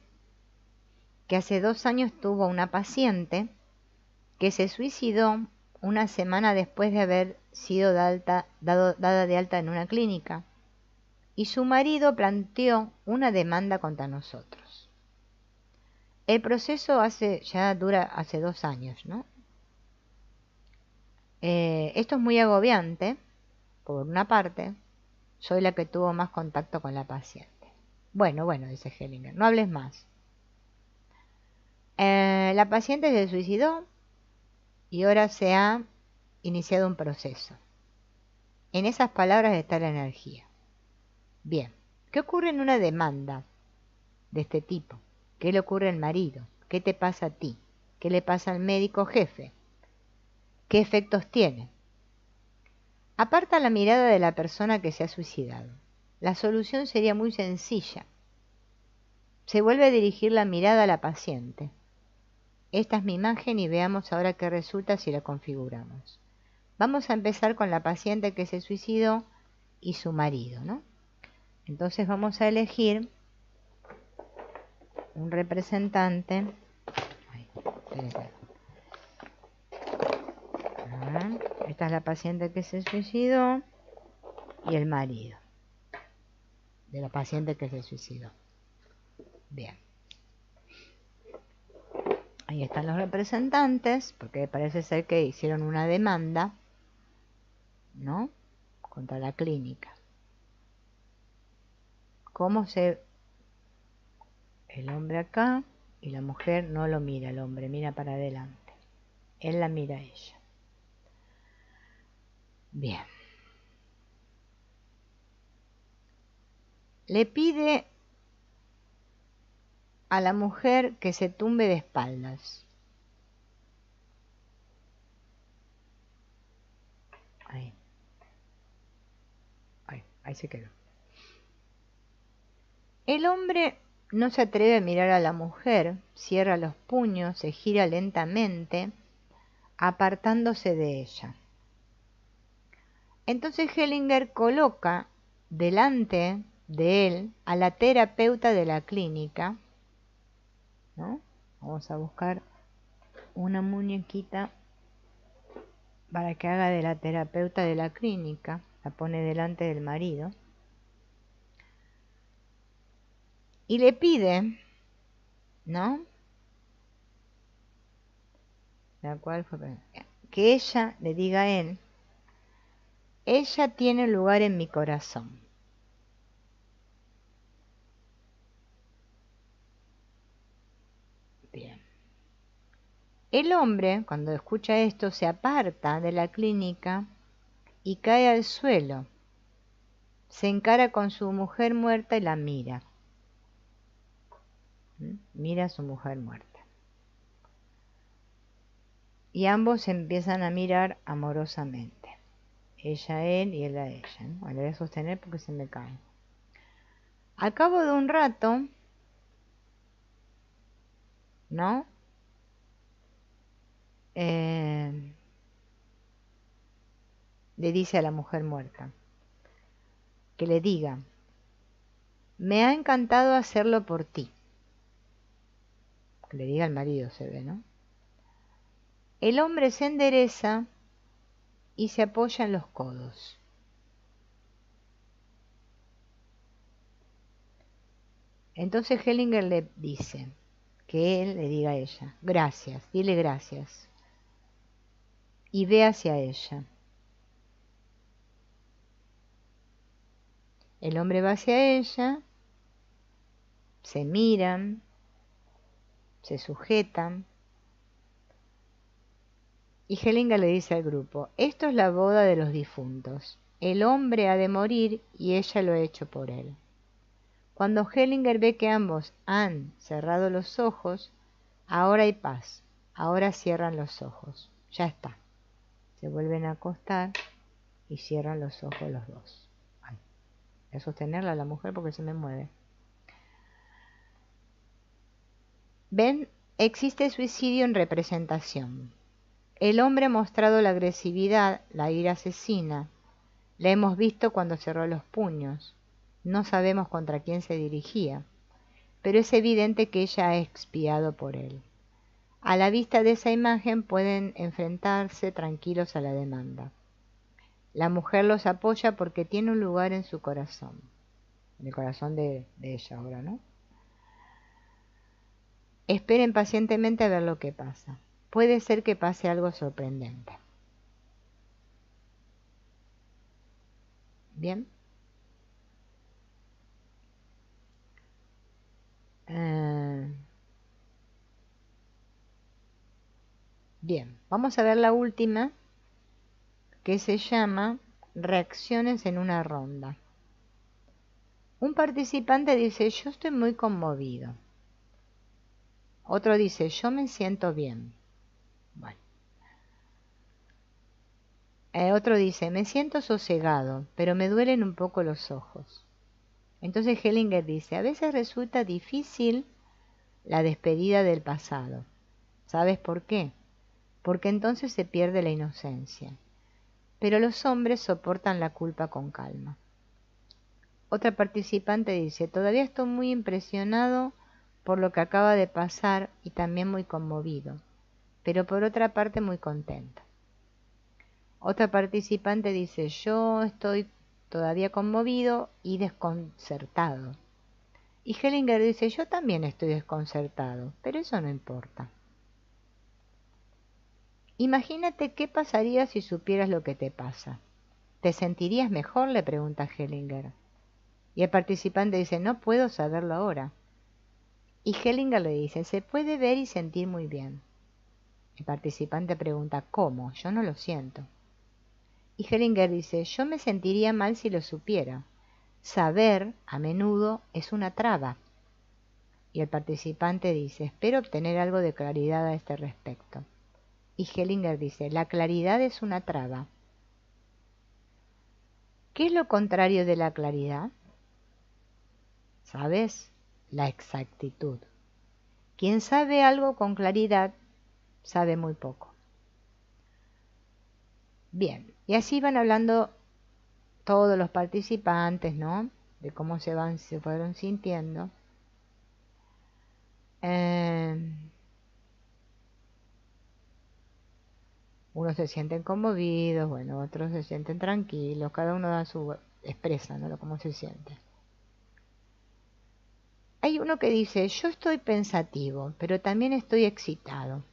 que hace 2 años tuvo una paciente que se suicidó una semana después de haber sido dada de alta en una clínica, y su marido planteó una demanda contra nosotros. El proceso dura hace 2 años, ¿no? Esto es muy agobiante. Por una parte, soy la que tuvo más contacto con la paciente. Bueno, dice Hellinger, no hables más. La paciente se suicidó y ahora se ha iniciado un proceso. En esas palabras está la energía. Bien, ¿qué ocurre en una demanda de este tipo? ¿Qué le ocurre al marido? ¿Qué te pasa a ti? ¿Qué le pasa al médico jefe? ¿Qué efectos tiene? Aparta la mirada de la persona que se ha suicidado. La solución sería muy sencilla. Se vuelve a dirigir la mirada a la paciente. Esta es mi imagen y veamos ahora qué resulta si la configuramos. Vamos a empezar con la paciente que se suicidó y su marido, ¿no? Entonces vamos a elegir un representante. Esta es la paciente que se suicidó y el marido de la paciente que se suicidó. Bien. Ahí están los representantes, porque parece ser que hicieron una demanda, ¿no? Contra la clínica. El hombre acá y la mujer no lo mira, el hombre mira para adelante. Él la mira a ella. Bien. Le pide a la mujer que se tumbe de espaldas. Ahí se quedó. El hombre no se atreve a mirar a la mujer, cierra los puños, se gira lentamente, apartándose de ella. Entonces Hellinger coloca delante de él a la terapeuta de la clínica, ¿no? Vamos a buscar una muñequita para que haga de la terapeuta de la clínica. La pone delante del marido y le pide, ¿no? La cual fue que ella le diga a él: ella tiene lugar en mi corazón. Bien. El hombre, cuando escucha esto, se aparta de la clínica y cae al suelo. Se encara con su mujer muerta y la mira. Mira a su mujer muerta. Y ambos se empiezan a mirar amorosamente. Ella a él y él a ella. ¿No? Le voy a sostener porque se me cae. Al cabo de un rato, ¿no? Le dice a la mujer muerta que le diga: me ha encantado hacerlo por ti. Que le diga al marido, se ve, ¿no? El hombre se endereza y se apoya en los codos. Entonces Hellinger le dice que él le diga a ella: gracias, dile gracias. Y ve hacia ella. El hombre va hacia ella, se miran, se sujetan. Y Hellinger le dice al grupo: esto es la boda de los difuntos. El hombre ha de morir y ella lo ha hecho por él. Cuando Hellinger ve que ambos han cerrado los ojos, ahora hay paz. Ahora cierran los ojos. Ya está. Se vuelven a acostar y cierran los ojos los dos. Ay, voy a sostenerla a la mujer porque se me mueve. ¿Ven? Existe suicidio en representación. El hombre ha mostrado la agresividad, la ira asesina. La hemos visto cuando cerró los puños. No sabemos contra quién se dirigía, pero es evidente que ella ha expiado por él. A la vista de esa imagen pueden enfrentarse tranquilos a la demanda. La mujer los apoya porque tiene un lugar en su corazón, en el corazón de ella ahora, ¿no? Esperen pacientemente a ver lo que pasa. Puede ser que pase algo sorprendente. Bien. Bien, vamos a ver la última, que se llama reacciones en una ronda. Un participante dice: yo estoy muy conmovido. Otro dice: yo me siento bien. Bueno. Otro dice: me siento sosegado, pero me duelen un poco los ojos. Entonces Hellinger dice: a veces resulta difícil la despedida del pasado. ¿Sabes por qué? Porque entonces se pierde la inocencia. Pero los hombres soportan la culpa con calma. Otra participante dice: todavía estoy muy impresionado por lo que acaba de pasar y también muy conmovido, pero por otra parte muy contento. Otra participante dice: yo estoy todavía conmovido y desconcertado. Y Hellinger dice: yo también estoy desconcertado, pero eso no importa. Imagínate qué pasaría si supieras lo que te pasa. ¿Te sentirías mejor?, le pregunta Hellinger. Y el participante dice: no puedo saberlo ahora. Y Hellinger le dice: se puede ver y sentir muy bien. El participante pregunta: ¿cómo? Yo no lo siento. Y Hellinger dice: yo me sentiría mal si lo supiera. Saber, a menudo, es una traba. Y el participante dice: espero obtener algo de claridad a este respecto. Y Hellinger dice: la claridad es una traba. ¿Qué es lo contrario de la claridad? ¿Sabes? La exactitud. Quien sabe algo con claridad, sabe muy poco. Bien, y así van hablando todos los participantes, ¿no? De cómo se fueron sintiendo. Unos se sienten conmovidos, bueno, otros se sienten tranquilos, cada uno da expresa, ¿no?, cómo se siente. Hay uno que dice: yo estoy pensativo, pero también estoy excitado.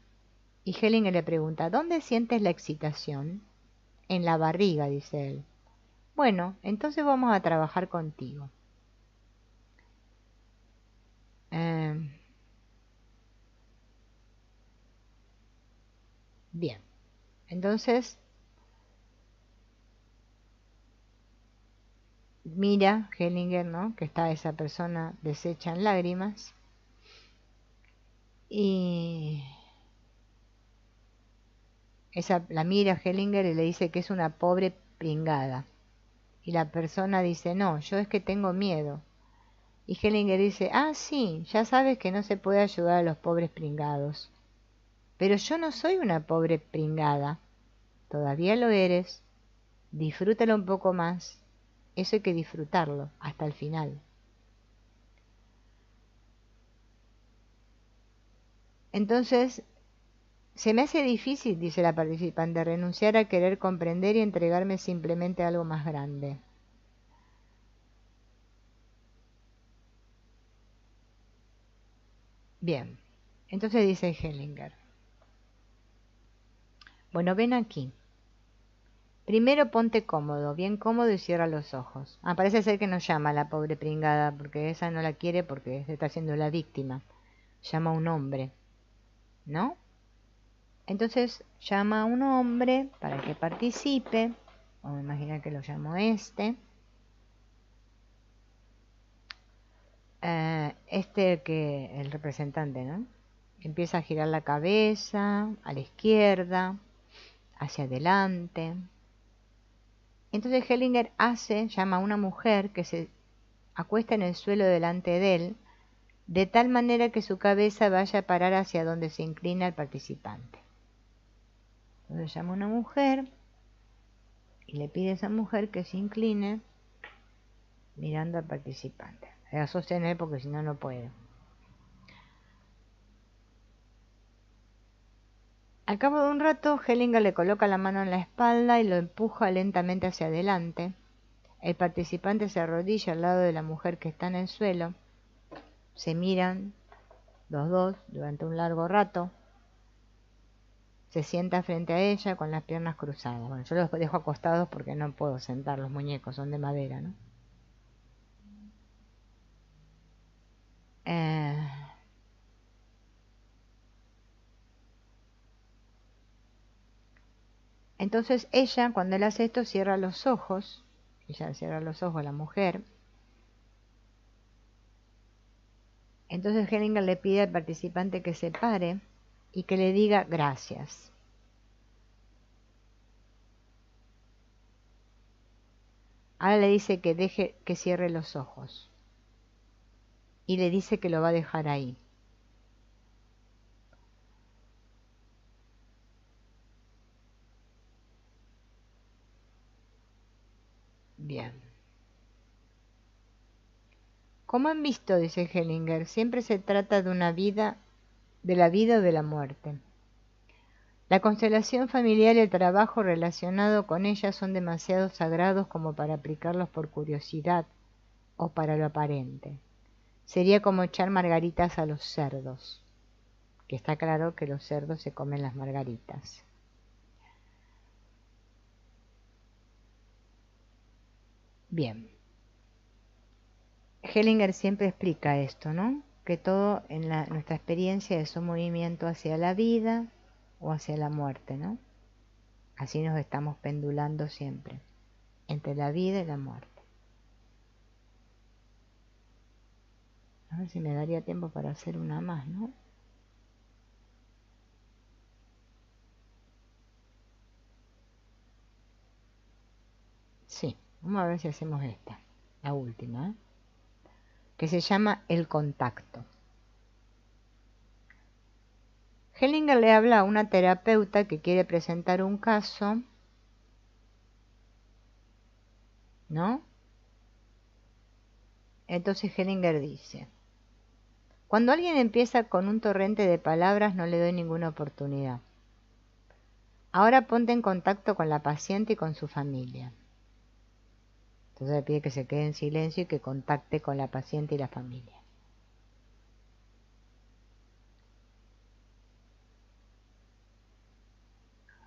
Y Hellinger le pregunta: ¿dónde sientes la excitación? En la barriga, dice él. Bueno, entonces vamos a trabajar contigo. Bien, entonces mira Hellinger, ¿no? Que está esa persona deshecha en lágrimas y la mira Hellinger y le dice que es una pobre pringada. Y la persona dice, no, yo es que tengo miedo. Y Hellinger dice, ah, sí, ya sabes que no se puede ayudar a los pobres pringados. Pero yo no soy una pobre pringada. Todavía lo eres. Disfrútalo un poco más. Eso hay que disfrutarlo hasta el final. Entonces, se me hace difícil, dice la participante, renunciar a querer comprender y entregarme simplemente a algo más grande. Bien, entonces dice Hellinger, bueno, ven aquí. Primero ponte cómodo, bien cómodo y cierra los ojos. Ah, parece ser que no llama a la pobre pringada, porque esa no la quiere porque se está haciendo la víctima. Llama a un hombre, ¿no? Entonces llama a un hombre para que participe. Vamos a imaginar que lo llamo este. El representante, ¿no? Empieza a girar la cabeza a la izquierda, hacia adelante. Entonces Hellinger llama a una mujer que se acuesta en el suelo delante de él, de tal manera que su cabeza vaya a parar hacia donde se inclina el participante. Entonces llama a una mujer y le pide a esa mujer que se incline mirando al participante. Le va a sostener porque si no, no puede. Al cabo de un rato, Hellinger le coloca la mano en la espalda y lo empuja lentamente hacia adelante. El participante se arrodilla al lado de la mujer que está en el suelo. Se miran los dos durante un largo rato. Se sienta frente a ella con las piernas cruzadas. Bueno, yo los dejo acostados porque no puedo sentar, los muñecos son de madera, ¿no? Entonces ella, cuando él hace esto, cierra los ojos. Ella cierra los ojos, la mujer. Entonces Hellinger le pide al participante que se pare y que le diga gracias. Ahora le dice que deje que cierre los ojos. Y le dice que lo va a dejar ahí. Bien. Como han visto, dice Hellinger, siempre se trata de una vida, de la vida o de la muerte. La constelación familiar y el trabajo relacionado con ella son demasiado sagrados como para aplicarlos por curiosidad o para lo aparente. Sería como echar margaritas a los cerdos, que está claro que los cerdos se comen las margaritas. Bien. Hellinger siempre explica esto, ¿no? Que todo en nuestra experiencia es un movimiento hacia la vida o hacia la muerte, ¿no? Así nos estamos pendulando siempre, entre la vida y la muerte. A ver si me daría tiempo para hacer una más, ¿no? Sí, vamos a ver si hacemos esta, la última, ¿eh? Que se llama el contacto. Hellinger le habla a una terapeuta que quiere presentar un caso, ¿no? Entonces Hellinger dice, cuando alguien empieza con un torrente de palabras no le doy ninguna oportunidad. Ahora ponte en contacto con la paciente y con su familia. Entonces le pide que se quede en silencio y que contacte con la paciente y la familia.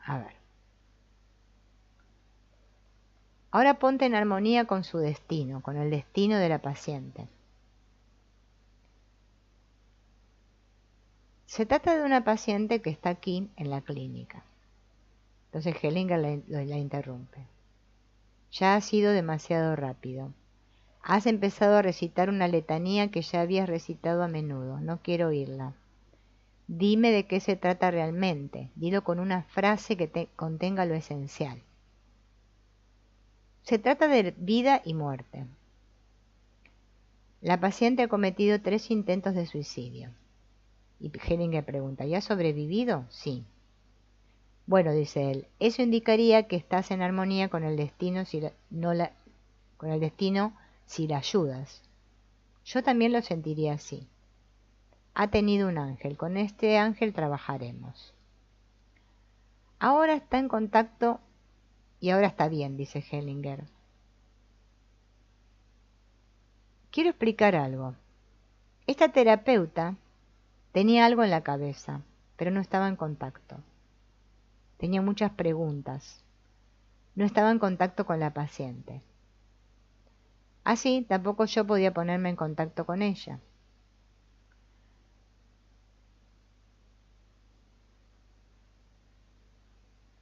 A ver. Ahora ponte en armonía con su destino, con el destino de la paciente. Se trata de una paciente que está aquí en la clínica. Entonces Hellinger la interrumpe. Ya ha sido demasiado rápido. Has empezado a recitar una letanía que ya habías recitado a menudo. No quiero oírla. Dime de qué se trata realmente. Dilo con una frase que contenga lo esencial. Se trata de vida y muerte. La paciente ha cometido 3 intentos de suicidio. Y Hellinger pregunta, ¿y ha sobrevivido? Sí. Bueno, dice él, eso indicaría que estás en armonía con el destino si la ayudas. Yo también lo sentiría así. Ha tenido un ángel, con este ángel trabajaremos. Ahora está en contacto y ahora está bien, dice Hellinger. Quiero explicar algo. Esta terapeuta tenía algo en la cabeza, pero no estaba en contacto. Tenía muchas preguntas. No estaba en contacto con la paciente. Así, tampoco yo podía ponerme en contacto con ella.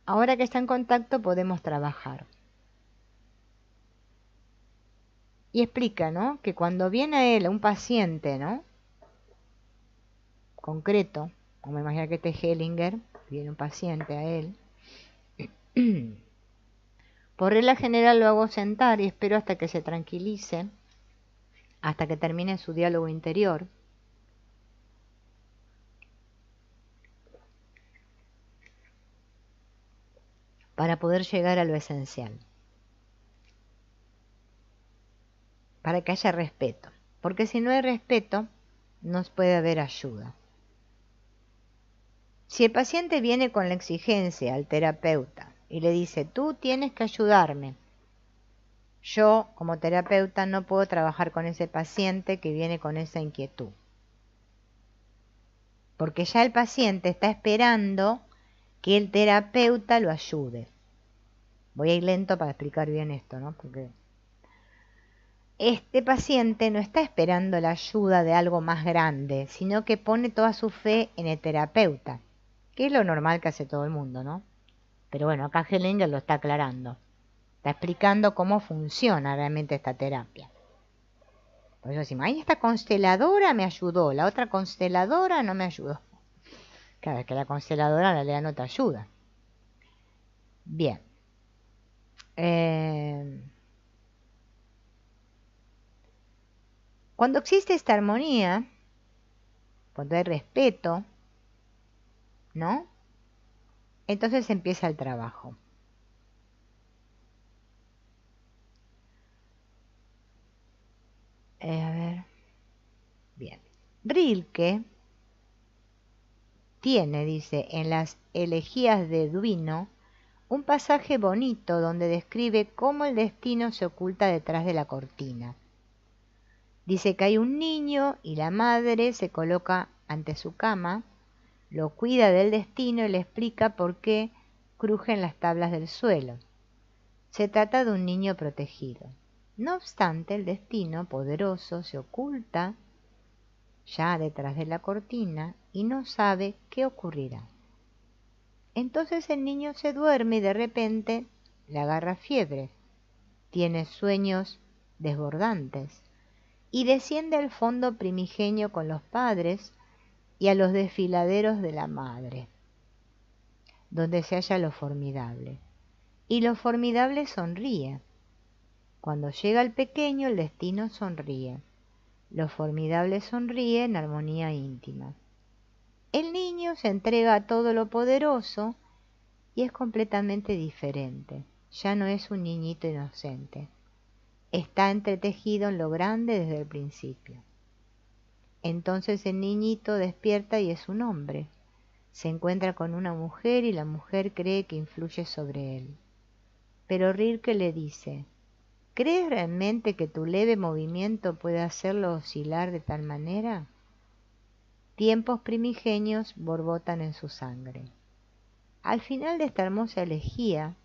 Ahora que está en contacto podemos trabajar. Y explica, ¿no? Que cuando viene a él un paciente, ¿no? Concreto, como imagina que este Hellinger, viene un paciente a él, por regla general lo hago sentar y espero hasta que se tranquilice, hasta que termine su diálogo interior. Para poder llegar a lo esencial. Para que haya respeto. Porque si no hay respeto, no puede haber ayuda. Si el paciente viene con la exigencia al terapeuta y le dice, tú tienes que ayudarme, yo como terapeuta no puedo trabajar con ese paciente que viene con esa inquietud. Porque ya el paciente está esperando que el terapeuta lo ayude. Voy a ir lento para explicar bien esto, ¿no? Porque este paciente no está esperando la ayuda de algo más grande, sino que pone toda su fe en el terapeuta, que es lo normal que hace todo el mundo, ¿no? Pero bueno, acá Hellinger lo está aclarando. Está explicando cómo funciona realmente esta terapia. Por eso decimos, ay, esta consteladora me ayudó, la otra consteladora no me ayudó. Claro, es que la consteladora en realidad no te ayuda. Bien. Cuando existe esta armonía, cuando hay respeto, ¿no? Entonces empieza el trabajo. A ver. Bien. Rilke tiene, dice, en las elegías de Duino, un pasaje bonito donde describe cómo el destino se oculta detrás de la cortina. Dice que hay un niño y la madre se coloca ante su cama, lo cuida del destino y le explica por qué crujen las tablas del suelo. Se trata de un niño protegido. No obstante, el destino poderoso se oculta ya detrás de la cortina y no sabe qué ocurrirá. Entonces el niño se duerme y de repente le agarra fiebre, tiene sueños desbordantes y desciende al fondo primigenio con los padres y a los desfiladeros de la madre, donde se halla lo formidable. Y lo formidable sonríe. Cuando llega el pequeño, el destino sonríe. Lo formidable sonríe en armonía íntima. El niño se entrega a todo lo poderoso y es completamente diferente. Ya no es un niñito inocente. Está entretejido en lo grande desde el principio. Entonces el niñito despierta y es un hombre. Se encuentra con una mujer y la mujer cree que influye sobre él. Pero Rilke le dice, ¿crees realmente que tu leve movimiento puede hacerlo oscilar de tal manera? Tiempos primigenios borbotan en su sangre. Al final de esta hermosa elegía,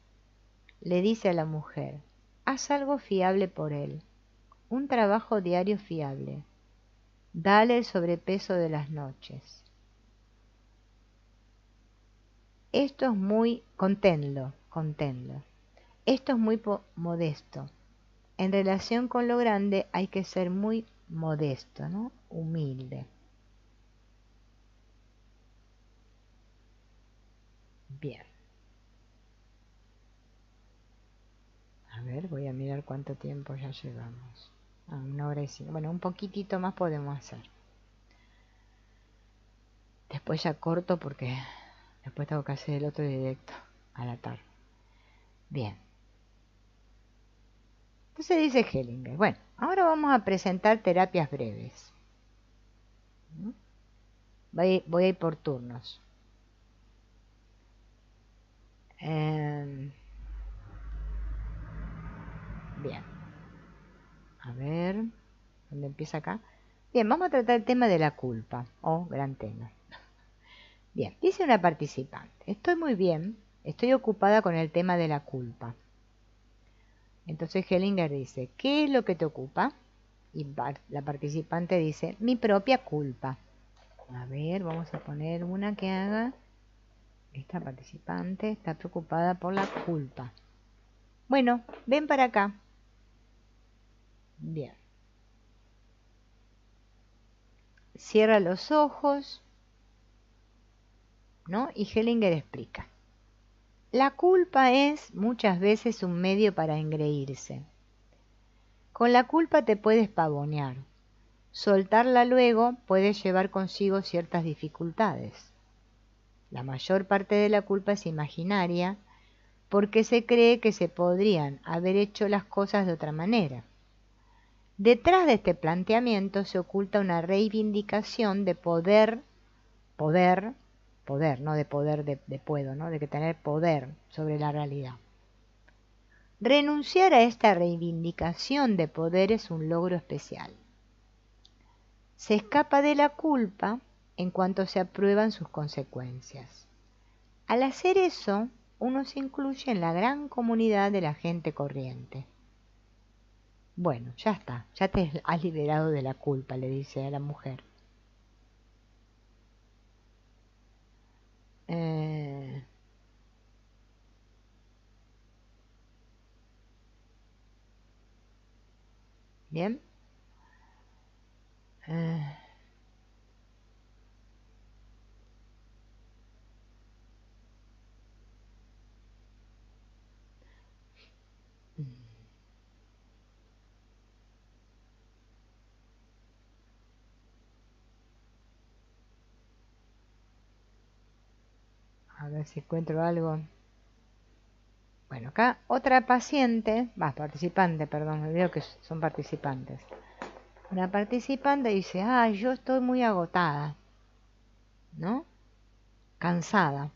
le dice a la mujer, haz algo fiable por él, un trabajo diario fiable. Dale el sobrepeso de las noches. Esto es muy, conténlo. Esto es muy modesto. En relación con lo grande hay que ser muy modesto, ¿no? Humilde. Bien. A ver, voy a mirar cuánto tiempo ya llevamos. 1 hora y 5. Bueno, un poquitito más podemos hacer. Después ya corto porque después tengo que hacer el otro directo a la tarde. Bien. Entonces dice Hellinger, bueno, ahora vamos a presentar terapias breves. Voy a ir por turnos. Bien. A ver, ¿dónde empieza acá? Bien, vamos a tratar el tema de la culpa. Gran tema. Bien, dice una participante, estoy muy bien, estoy ocupada con el tema de la culpa. Entonces Hellinger dice, ¿qué es lo que te ocupa? Y la participante dice, mi propia culpa. A ver, vamos a poner una que haga. Esta participante está preocupada por la culpa. Bueno, ven para acá. Bien. Cierra los ojos, ¿no? Y Hellinger explica. La culpa es muchas veces un medio para engreírse. Con la culpa te puedes pavonear. Soltarla luego puede llevar consigo ciertas dificultades. La mayor parte de la culpa es imaginaria porque se cree que se podrían haber hecho las cosas de otra manera. Detrás de este planteamiento se oculta una reivindicación de poder, no de poder de puedo, ¿no? De que tener poder sobre la realidad. Renunciar a esta reivindicación de poder es un logro especial. Se escapa de la culpa en cuanto se aprueban sus consecuencias. Al hacer eso, uno se incluye en la gran comunidad de la gente corriente. Bueno, ya está, ya te has liberado de la culpa, le dice a la mujer. Bien. A ver si encuentro algo. Bueno, acá otra paciente, participante, perdón, veo que son participantes. Una participante dice, yo estoy muy agotada, ¿no? Cansada.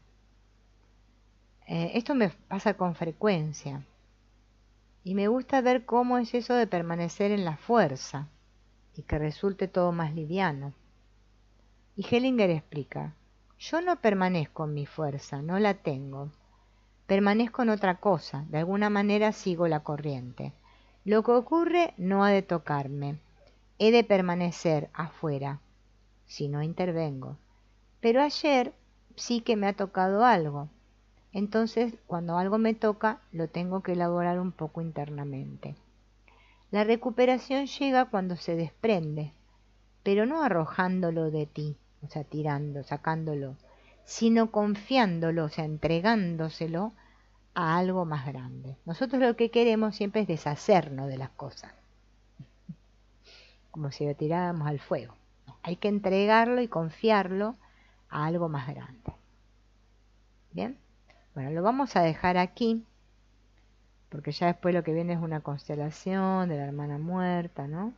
Esto me pasa con frecuencia. Y me gusta ver cómo es eso de permanecer en la fuerza y que resulte todo más liviano. Y Hellinger explica, yo no permanezco en mi fuerza, no la tengo. Permanezco en otra cosa, de alguna manera sigo la corriente. Lo que ocurre no ha de tocarme. He de permanecer afuera, si no intervengo. Pero ayer sí que me ha tocado algo. Entonces, cuando algo me toca, lo tengo que elaborar un poco internamente. La recuperación llega cuando se desprende, pero no arrojándolo de ti, o sea, tirando, sacándolo, sino confiándolo, o sea, entregándoselo a algo más grande. Nosotros lo que queremos siempre es deshacernos de las cosas, como si lo tiráramos al fuego. No, hay que entregarlo y confiarlo a algo más grande. Bien, bueno, lo vamos a dejar aquí, porque ya después lo que viene es una constelación de la hermana muerta, ¿no?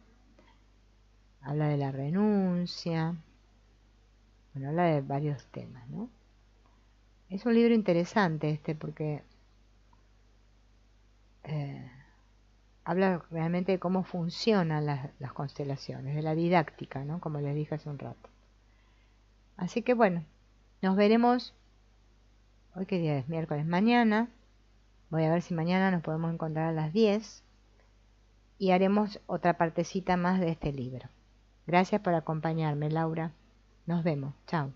Habla de la renuncia, bueno, habla de varios temas, ¿no? Es un libro interesante este porque habla realmente de cómo funcionan las constelaciones, de la didáctica, ¿no? Como les dije hace un rato. Así que bueno, nos veremos, hoy qué día es, miércoles, mañana. Voy a ver si mañana nos podemos encontrar a las 10 y haremos otra partecita más de este libro. Gracias por acompañarme, Laura. Nos vemos. Chao.